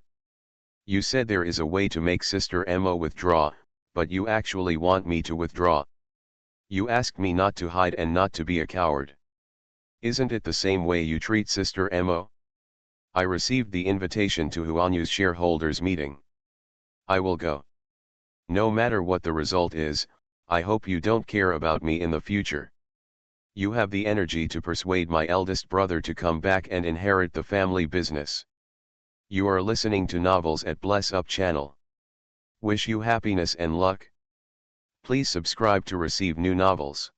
You said there is a way to make Sister Mo withdraw, but you actually want me to withdraw. You asked me not to hide and not to be a coward. Isn't it the same way you treat Sister Mo? I received the invitation to Huanyu's shareholders meeting. I will go. No matter what the result is, I hope you don't care about me in the future. You have the energy to persuade my eldest brother to come back and inherit the family business. You are listening to Novels at Bless Up channel. Wish you happiness and luck. Please subscribe to receive new novels.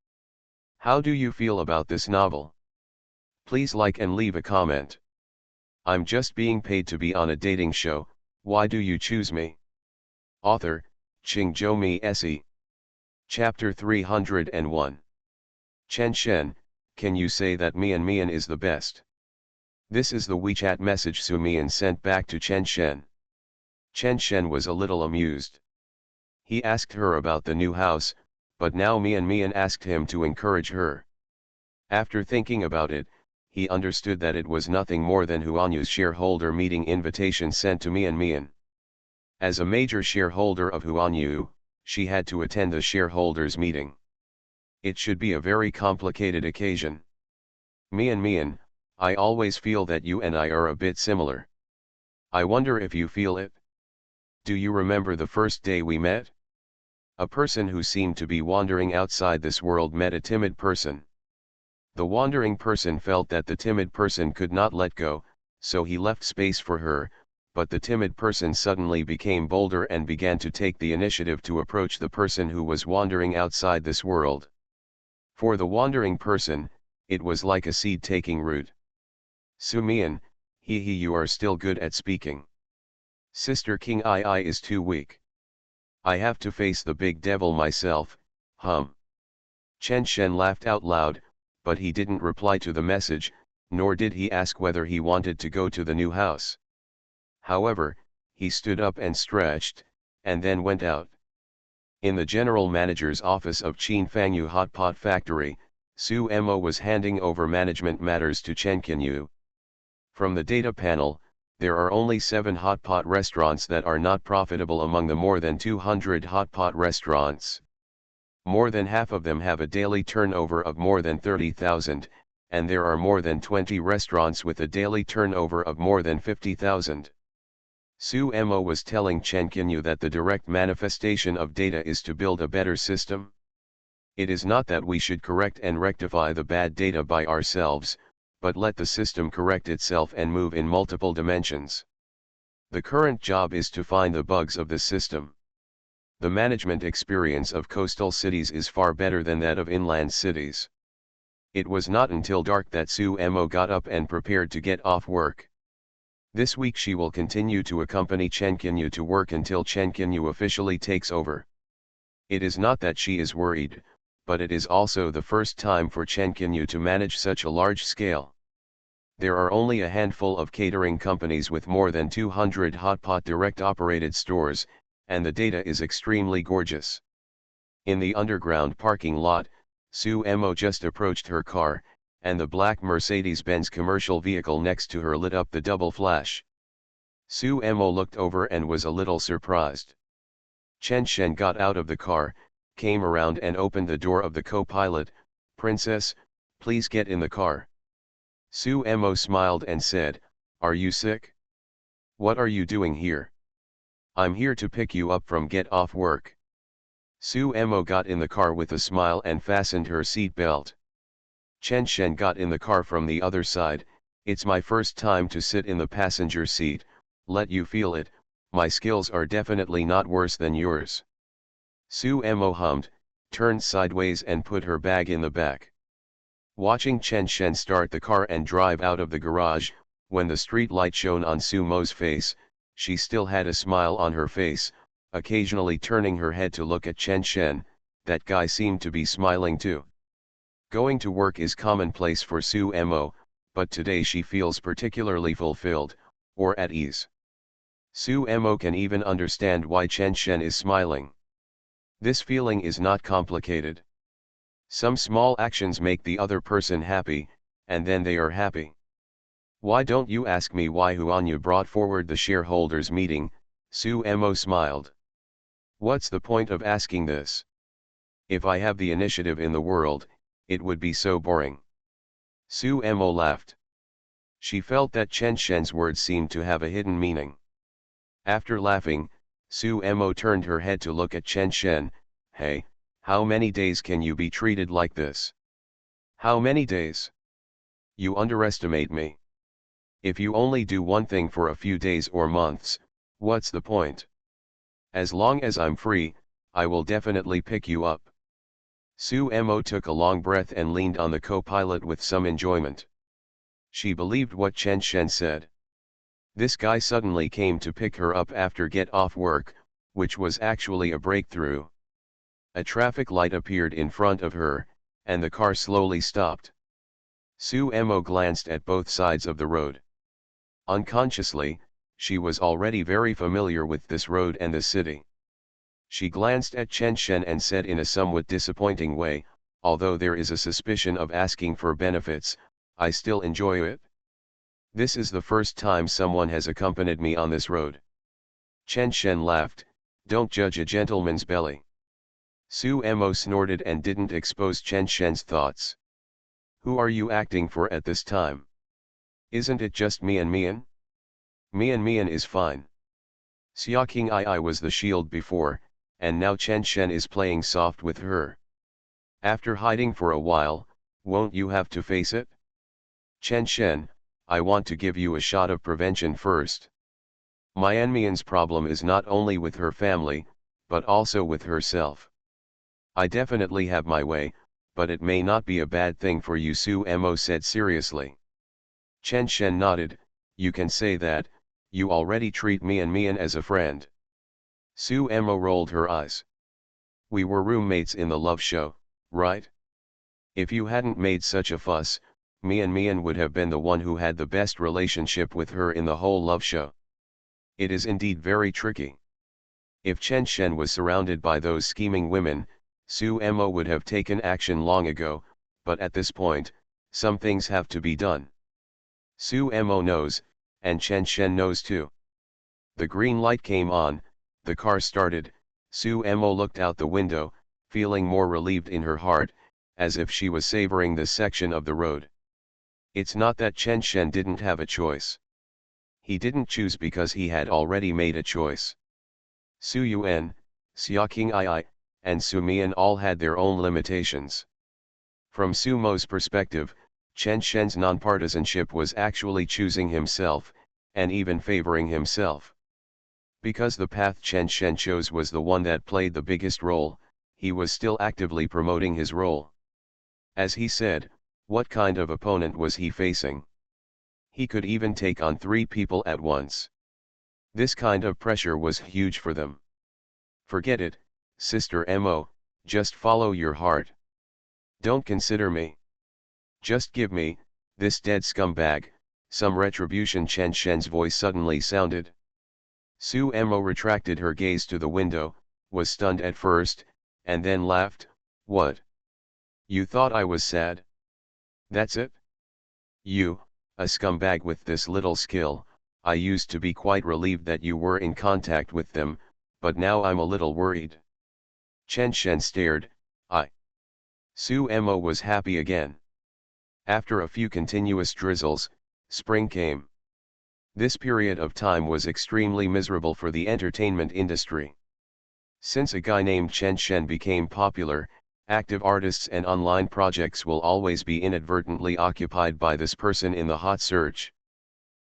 How do you feel about this novel? Please like and leave a comment. I'm just being paid to be on a dating show, why do you choose me? Author, Qingzhou Mi Se. Chapter 301. Chen Shen, can you say that Mian is the best? This is the WeChat message Su Mian sent back to Chen Shen. Chen Shen was a little amused. He asked her about the new house, but now Mian asked him to encourage her. After thinking about it, he understood that it was nothing more than Huanyu's shareholder meeting invitation sent to Mian. As a major shareholder of Huanyu, she had to attend the shareholders meeting. It should be a very complicated occasion. Mian, I always feel that you and I are a bit similar. I wonder if you feel it. Do you remember the first day we met? A person who seemed to be wandering outside this world met a timid person. The wandering person felt that the timid person could not let go, so he left space for her, but the timid person suddenly became bolder and began to take the initiative to approach the person who was wandering outside this world. For the wandering person, it was like a seed taking root. Sumian, you are still good at speaking. Sister King I is too weak. I have to face the big devil myself, Chen Shen laughed out loud, but he didn't reply to the message, nor did he ask whether he wanted to go to the new house. However, he stood up and stretched, and then went out. In the general manager's office of Qin Fangyu Hot Pot Factory, Su Mo was handing over management matters to Chen Qinyu. From the data panel, there are only 7 hot pot restaurants that are not profitable among the more than 200 hot pot restaurants. More than half of them have a daily turnover of more than 30,000, and there are more than 20 restaurants with a daily turnover of more than 50,000. Su Mo was telling Chen Qinyu that the direct manifestation of data is to build a better system. It is not that we should correct and rectify the bad data by ourselves, but let the system correct itself and move in multiple dimensions. The current job is to find the bugs of the system. The management experience of coastal cities is far better than that of inland cities. It was not until dark that Su Mo got up and prepared to get off work. This week she will continue to accompany Chen Qinyu to work until Chen Qinyu officially takes over. It is not that she is worried, but it is also the first time for Chen Qinyu to manage such a large scale. There are only a handful of catering companies with more than 200 hot pot direct operated stores, and the data is extremely gorgeous. In the underground parking lot, Su Mo just approached her car, and the black Mercedes-Benz commercial vehicle next to her lit up the double flash. Su Mo looked over and was a little surprised. Chen Shen got out of the car, came around and opened the door of the co-pilot. "Princess, please get in the car." Su Mo smiled and said, "Are you sick? What are you doing here?" "I'm here to pick you up from get off work." Su Mo got in the car with a smile and fastened her seat belt. Chen Shen got in the car from the other side. "It's my first time to sit in the passenger seat, let you feel it, my skills are definitely not worse than yours." Su Mo hummed, turned sideways and put her bag in the back. Watching Chen Shen start the car and drive out of the garage, when the street light shone on Su Mo's face, she still had a smile on her face, occasionally turning her head to look at Chen Shen. That guy seemed to be smiling too. Going to work is commonplace for Su Mo, but today she feels particularly fulfilled, or at ease. Su Mo can even understand why Chen Shen is smiling. This feeling is not complicated. Some small actions make the other person happy, and then they are happy. "Why don't you ask me why Huanyu brought forward the shareholders meeting?" Su Mo smiled. "What's the point of asking this? If I have the initiative in the world, it would be so boring." Su Mo laughed. She felt that Chen Shen's words seemed to have a hidden meaning. After laughing, Su Mo turned her head to look at Chen Shen. "Hey, how many days can you be treated like this?" "How many days? You underestimate me. If you only do one thing for a few days or months, what's the point? As long as I'm free, I will definitely pick you up." Su Mo took a long breath and leaned on the co-pilot with some enjoyment. She believed what Chen Shen said. This guy suddenly came to pick her up after get off work, which was actually a breakthrough. A traffic light appeared in front of her, and the car slowly stopped. Su Mo glanced at both sides of the road. Unconsciously, she was already very familiar with this road and the city. She glanced at Chen Shen and said in a somewhat disappointing way, although there is a suspicion of asking for benefits, I still enjoy it. This is the first time someone has accompanied me on this road. Chen Shen laughed, don't judge a gentleman's belly. Su Mo snorted and didn't expose Chen Shen's thoughts. Who are you acting for at this time? Isn't it just Mian Mian? Mian Mian is fine. Xia King I was the shield before, and now Chen Shen is playing soft with her. After hiding for a while, won't you have to face it? Chen Shen, I want to give you a shot of prevention first. Mian Mian's problem is not only with her family, but also with herself. I definitely have my way, but it may not be a bad thing for you, Su Mo said seriously. Chen Shen nodded, you can say that, you already treat Mian Mian as a friend. Su Mo rolled her eyes. We were roommates in the love show, right? If you hadn't made such a fuss, Mian Mian would have been the one who had the best relationship with her in the whole love show. It is indeed very tricky. If Chen Shen was surrounded by those scheming women, Su Mo would have taken action long ago, but at this point, some things have to be done. Su Mo knows, and Chen Shen knows too. The green light came on, the car started, Su Mo looked out the window, feeling more relieved in her heart, as if she was savoring this section of the road. It's not that Chen Shen didn't have a choice. He didn't choose because he had already made a choice. Su Yuan, Xia King I, and Su Mian all had their own limitations. From Su Mo's perspective, Chen Shen's nonpartisanship was actually choosing himself, and even favoring himself. Because the path Chen Shen chose was the one that played the biggest role, he was still actively promoting his role. As he said, what kind of opponent was he facing? He could even take on 3 people at once. This kind of pressure was huge for them. Forget it, Sister Mo, just follow your heart. Don't consider me. Just give me, this dead scumbag, some retribution. Chen Shen's voice suddenly sounded. Su Mo retracted her gaze to the window, was stunned at first, and then laughed, what? You thought I was sad? That's it? You, a scumbag with this little skill, I used to be quite relieved that you were in contact with them, but now I'm a little worried. Chen Shen stared, Su Mo was happy again. After a few continuous drizzles, spring came. This period of time was extremely miserable for the entertainment industry. Since a guy named Chen Shen became popular, active artists and online projects will always be inadvertently occupied by this person in the hot search.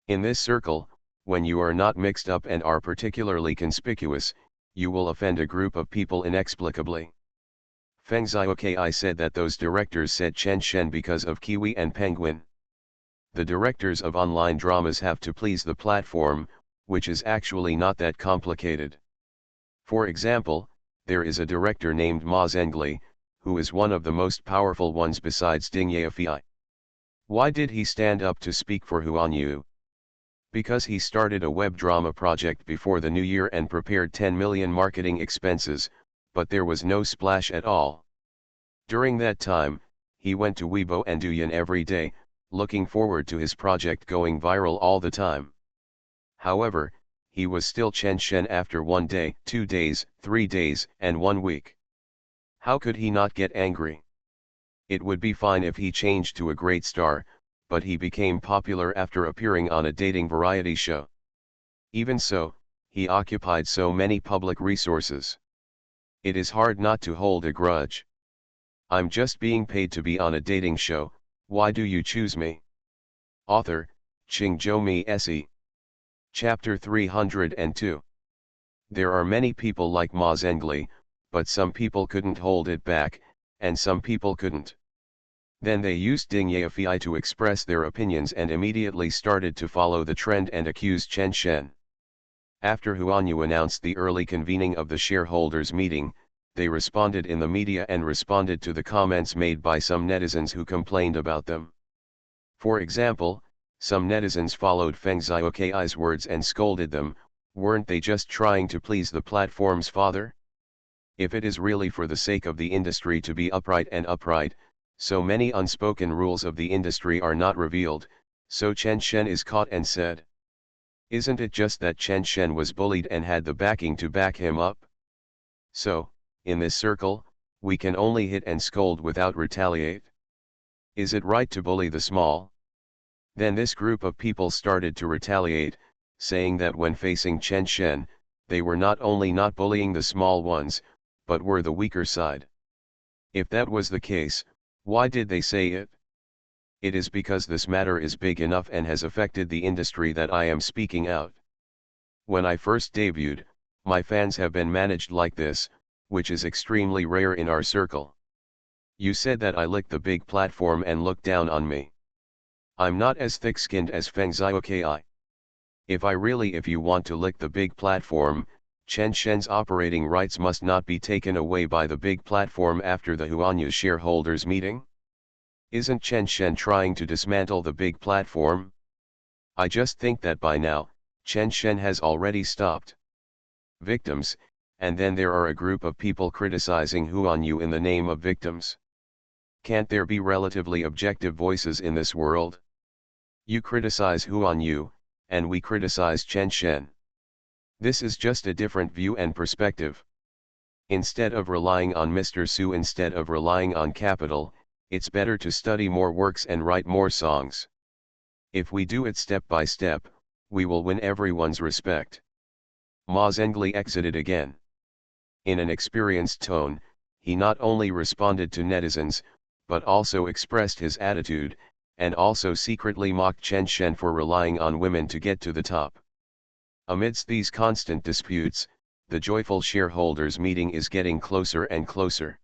In this circle, when you are not mixed up and are particularly conspicuous, you will offend a group of people inexplicably. Feng Xiaokai said that those directors said Chen Shen because of Kiwi and Penguin. The directors of online dramas have to please the platform, which is actually not that complicated. For example, there is a director named Ma Zhengli, who is one of the most powerful ones besides Ding Yafei. Why did he stand up to speak for Huan Yu? Because he started a web drama project before the new year and prepared 10 million marketing expenses, but there was no splash at all. During that time, he went to Weibo and Douyin every day, looking forward to his project going viral all the time. However, he was still Chen Shen after 1 day, 2 days, 3 days, and 1 week. How could he not get angry? It would be fine if he changed to a great star, but he became popular after appearing on a dating variety show. Even so, he occupied so many public resources. It is hard not to hold a grudge. I'm just being paid to be on a dating show, why do you choose me? Author, Qingzhou Mi Se. Chapter 302. There are many people like Ma Zhengli, but some people couldn't hold it back, and some people couldn't. Then they used Ding Yafei to express their opinions and immediately started to follow the trend and accuse Chen Shen. After Huan Yu announced the early convening of the shareholders' meeting, they responded in the media and responded to the comments made by some netizens who complained about them. For example, some netizens followed Feng Xiaokai's words and scolded them, weren't they just trying to please the platform's father? If it is really for the sake of the industry to be upright, so many unspoken rules of the industry are not revealed, so Chen Shen is caught and said. Isn't it just that Chen Shen was bullied and had the backing to back him up? So, in this circle, we can only hit and scold without retaliate. Is it right to bully the small? Then this group of people started to retaliate, saying that when facing Chen Shen, they were not only not bullying the small ones, but were the weaker side. If that was the case, why did they say it? It is because this matter is big enough and has affected the industry that I am speaking out. When I first debuted, my fans have been managed like this, which is extremely rare in our circle. You said that I licked the big platform and looked down on me. I'm not as thick-skinned as Feng Zioki. If you want to lick the big platform, Chen Shen's operating rights must not be taken away by the big platform after the Huanyu shareholders meeting? Isn't Chen Shen trying to dismantle the big platform? I just think that by now, Chen Shen has already stopped. Victims, and then there are a group of people criticizing Huanyu in the name of victims. Can't there be relatively objective voices in this world? You criticize Huanyu, and we criticize Chen Shen. This is just a different view and perspective. Instead of relying on Mr. Su, instead of relying on capital, it's better to study more works and write more songs. If we do it step by step, we will win everyone's respect. Ma Zhengli exited again. In an experienced tone, he not only responded to netizens, but also expressed his attitude, and also secretly mocked Chen Shen for relying on women to get to the top. Amidst these constant disputes, the joyful shareholders' meeting is getting closer and closer.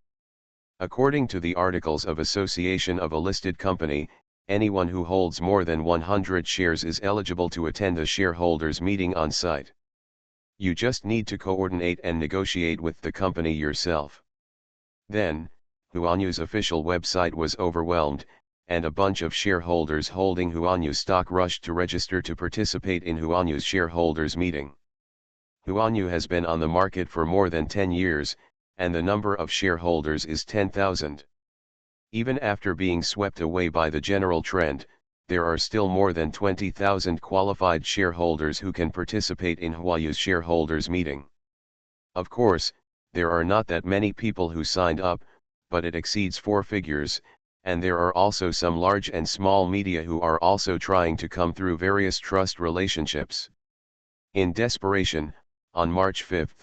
According to the Articles of Association of a listed company, anyone who holds more than 100 shares is eligible to attend the shareholders' meeting on site. You just need to coordinate and negotiate with the company yourself. Then, Huanyu's official website was overwhelmed, and a bunch of shareholders holding Huanyu stock rushed to register to participate in Huanyu's shareholders meeting. Huanyu has been on the market for more than 10 years, and the number of shareholders is 10,000. Even after being swept away by the general trend, there are still more than 20,000 qualified shareholders who can participate in Huanyu's shareholders meeting. Of course, there are not that many people who signed up, but it exceeds 4 figures, and there are also some large and small media who are also trying to come through various trust relationships. In desperation, on March 5,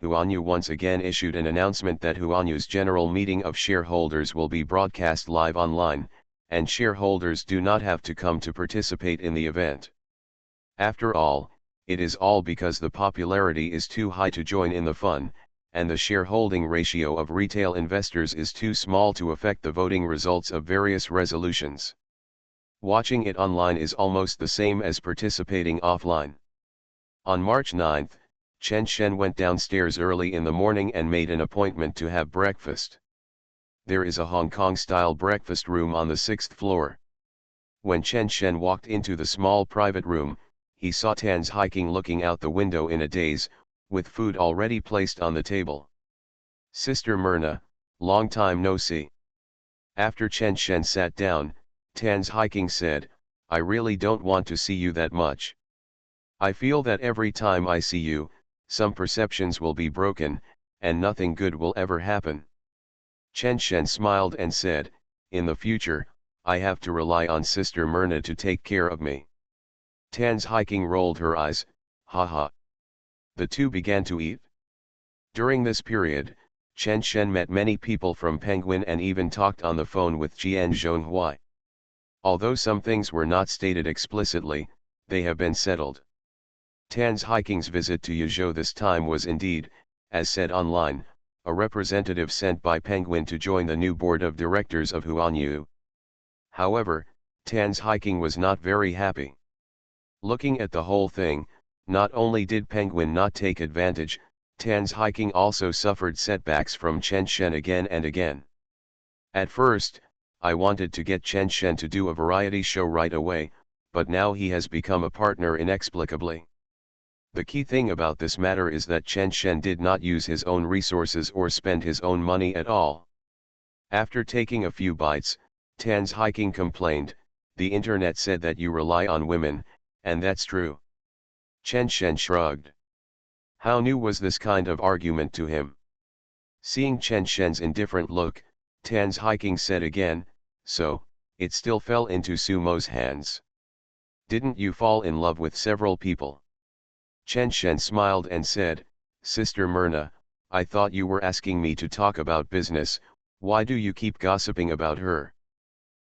Huanyu once again issued an announcement that Huanyu's general meeting of shareholders will be broadcast live online, and shareholders do not have to come to participate in the event. After all, it is all because the popularity is too high to join in the fun, and the shareholding ratio of retail investors is too small to affect the voting results of various resolutions. Watching it online is almost the same as participating offline. On March 9, Chen Shen went downstairs early in the morning and made an appointment to have breakfast. There is a Hong Kong-style breakfast room on the 6th floor. When Chen Shen walked into the small private room, he saw Tan's hiking looking out the window in a daze, with food already placed on the table. Sister Myrna, long time no see. After Chen Shen sat down, Tan's hiking said, I really don't want to see you that much. I feel that every time I see you, some perceptions will be broken, and nothing good will ever happen. Chen Shen smiled and said, in the future, I have to rely on Sister Myrna to take care of me. Tan's hiking rolled her eyes, haha. The two began to eat. During this period, Chen Shen met many people from Penguin and even talked on the phone with Jian Zhonghui. Although some things were not stated explicitly, they have been settled. Tan's hiking's visit to Yuzhou this time was indeed, as said online, a representative sent by Penguin to join the new board of directors of Huanyu. However, Tan's hiking was not very happy. Looking at the whole thing, not only did Penguin not take advantage, Tan's hiking also suffered setbacks from Chen Shen again and again. At first, I wanted to get Chen Shen to do a variety show right away, but now he has become a partner inexplicably. The key thing about this matter is that Chen Shen did not use his own resources or spend his own money at all. After taking a few bites, Tan's Hiking complained, "The internet said that you rely on women, and that's true." Chen Shen shrugged. How new was this kind of argument to him? Seeing Chen Shen's indifferent look, Tan's Hiking said again, "So, it still fell into Sumo's hands. Didn't you fall in love with several people?" Chen Shen smiled and said, "Sister Myrna, I thought you were asking me to talk about business. Why do you keep gossiping about her?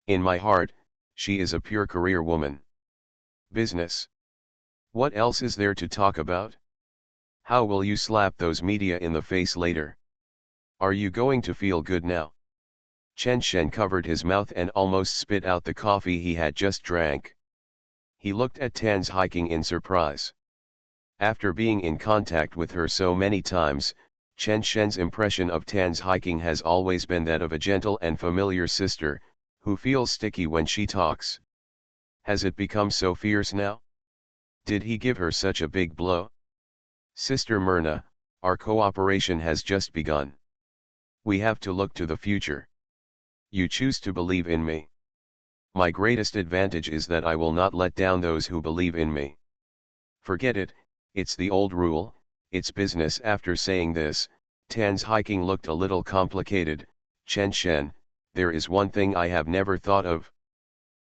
In my heart, she is a pure career woman." Business? What else is there to talk about? How will you slap those media in the face later? Are you going to feel good now? Chen Shen covered his mouth and almost spit out the coffee he had just drank. He looked at Tan's Hiking in surprise. After being in contact with her so many times, Chen Shen's impression of Tan's Hiking has always been that of a gentle and familiar sister, who feels sticky when she talks. Has it become so fierce now? Did he give her such a big blow? Sister Myrna, our cooperation has just begun. We have to look to the future. You choose to believe in me. My greatest advantage is that I will not let down those who believe in me. Forget it, it's the old rule, it's business." After saying this, Tan's Hiking looked a little complicated. "Chen Shen, there is one thing I have never thought of.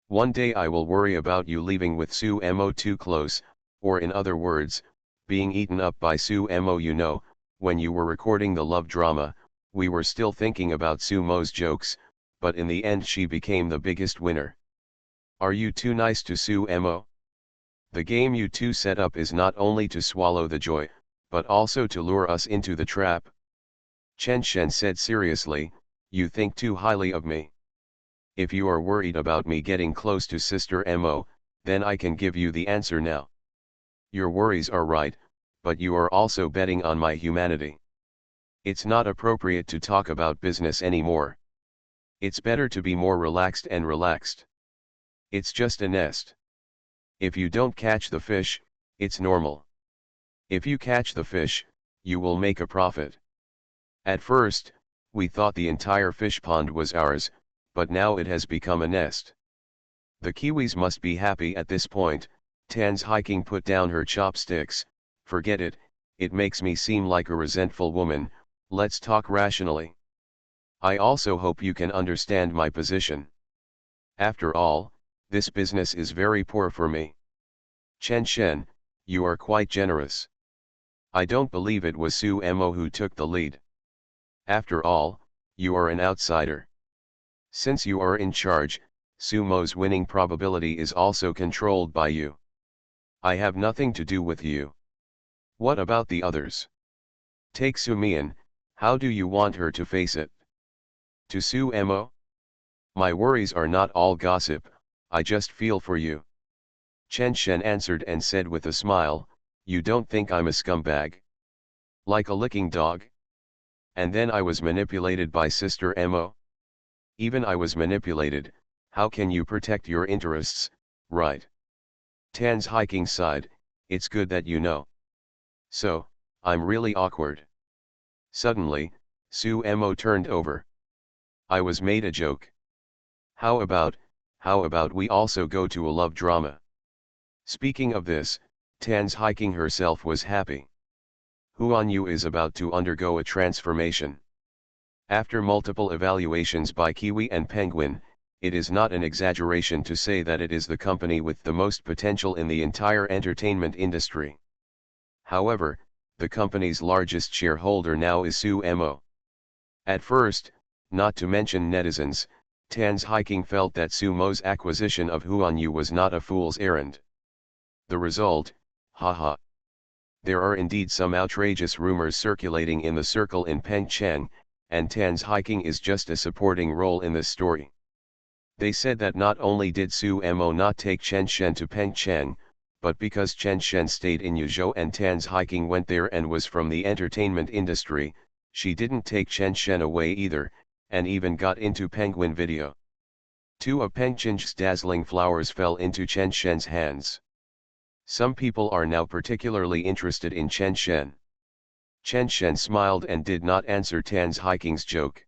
One day I will worry about you leaving with Su Mo too close, or in other words, being eaten up by Su Mo. You know, when you were recording the love drama, we were still thinking about Su Mo's jokes, but in the end she became the biggest winner. Are you too nice to Su Mo? The game you two set up is not only to swallow the joy, but also to lure us into the trap." Chen Shen said seriously, "You think too highly of me. If you are worried about me getting close to Sister Mo, then I can give you the answer now. Your worries are right, but you are also betting on my humanity. It's not appropriate to talk about business anymore. It's better to be more relaxed and relaxed. It's just a nest. If you don't catch the fish, it's normal. If you catch the fish, you will make a profit. At first, we thought the entire fish pond was ours, but now it has become a nest. The Kiwis must be happy at this point." Tan's Hiking put down her chopsticks. "Forget it, it makes me seem like a resentful woman. Let's talk rationally. I also hope you can understand my position. After all, this business is very poor for me. Chen Shen, you are quite generous. I don't believe it was Su Mo who took the lead. After all, you are an outsider. Since you are in charge, Sumo's winning probability is also controlled by you. I have nothing to do with you. What about the others? Take Sumian, how do you want her to face it? To Su Mo? My worries are not all gossip, I just feel for you." Chen Shen answered and said with a smile, "You don't think I'm a scumbag? Like a licking dog? And then I was manipulated by Sister Mo? Even I was manipulated, how can you protect your interests, right?" Tan's Hiking sighed, "It's good that you know. So, I'm really awkward." Suddenly, Su Mo turned over. "I was made a joke. How about we also go to a love drama?" Speaking of this, Tan's Hiking herself was happy. Huan Yu is about to undergo a transformation. After multiple evaluations by Kiwi and Penguin, it is not an exaggeration to say that it is the company with the most potential in the entire entertainment industry. However, the company's largest shareholder now is Su Mo. At first, not to mention netizens, Tan's Hiking felt that Sumo's acquisition of Huan Yu was not a fool's errand. The result, haha. There are indeed some outrageous rumors circulating in the circle in Pengcheng, and Tan's Hiking is just a supporting role in this story. They said that not only did Su Mo not take Chen Shen to Pengcheng, but because Chen Shen stayed in Yuzhou and Tan's Hiking went there and was from the entertainment industry, she didn't take Chen Shen away either, and even got into Penguin Video. Two of Pengcheng's dazzling flowers fell into Chen Shen's hands. Some people are now particularly interested in Chen Shen. Chen Shen smiled and did not answer Tan's Hiking's joke.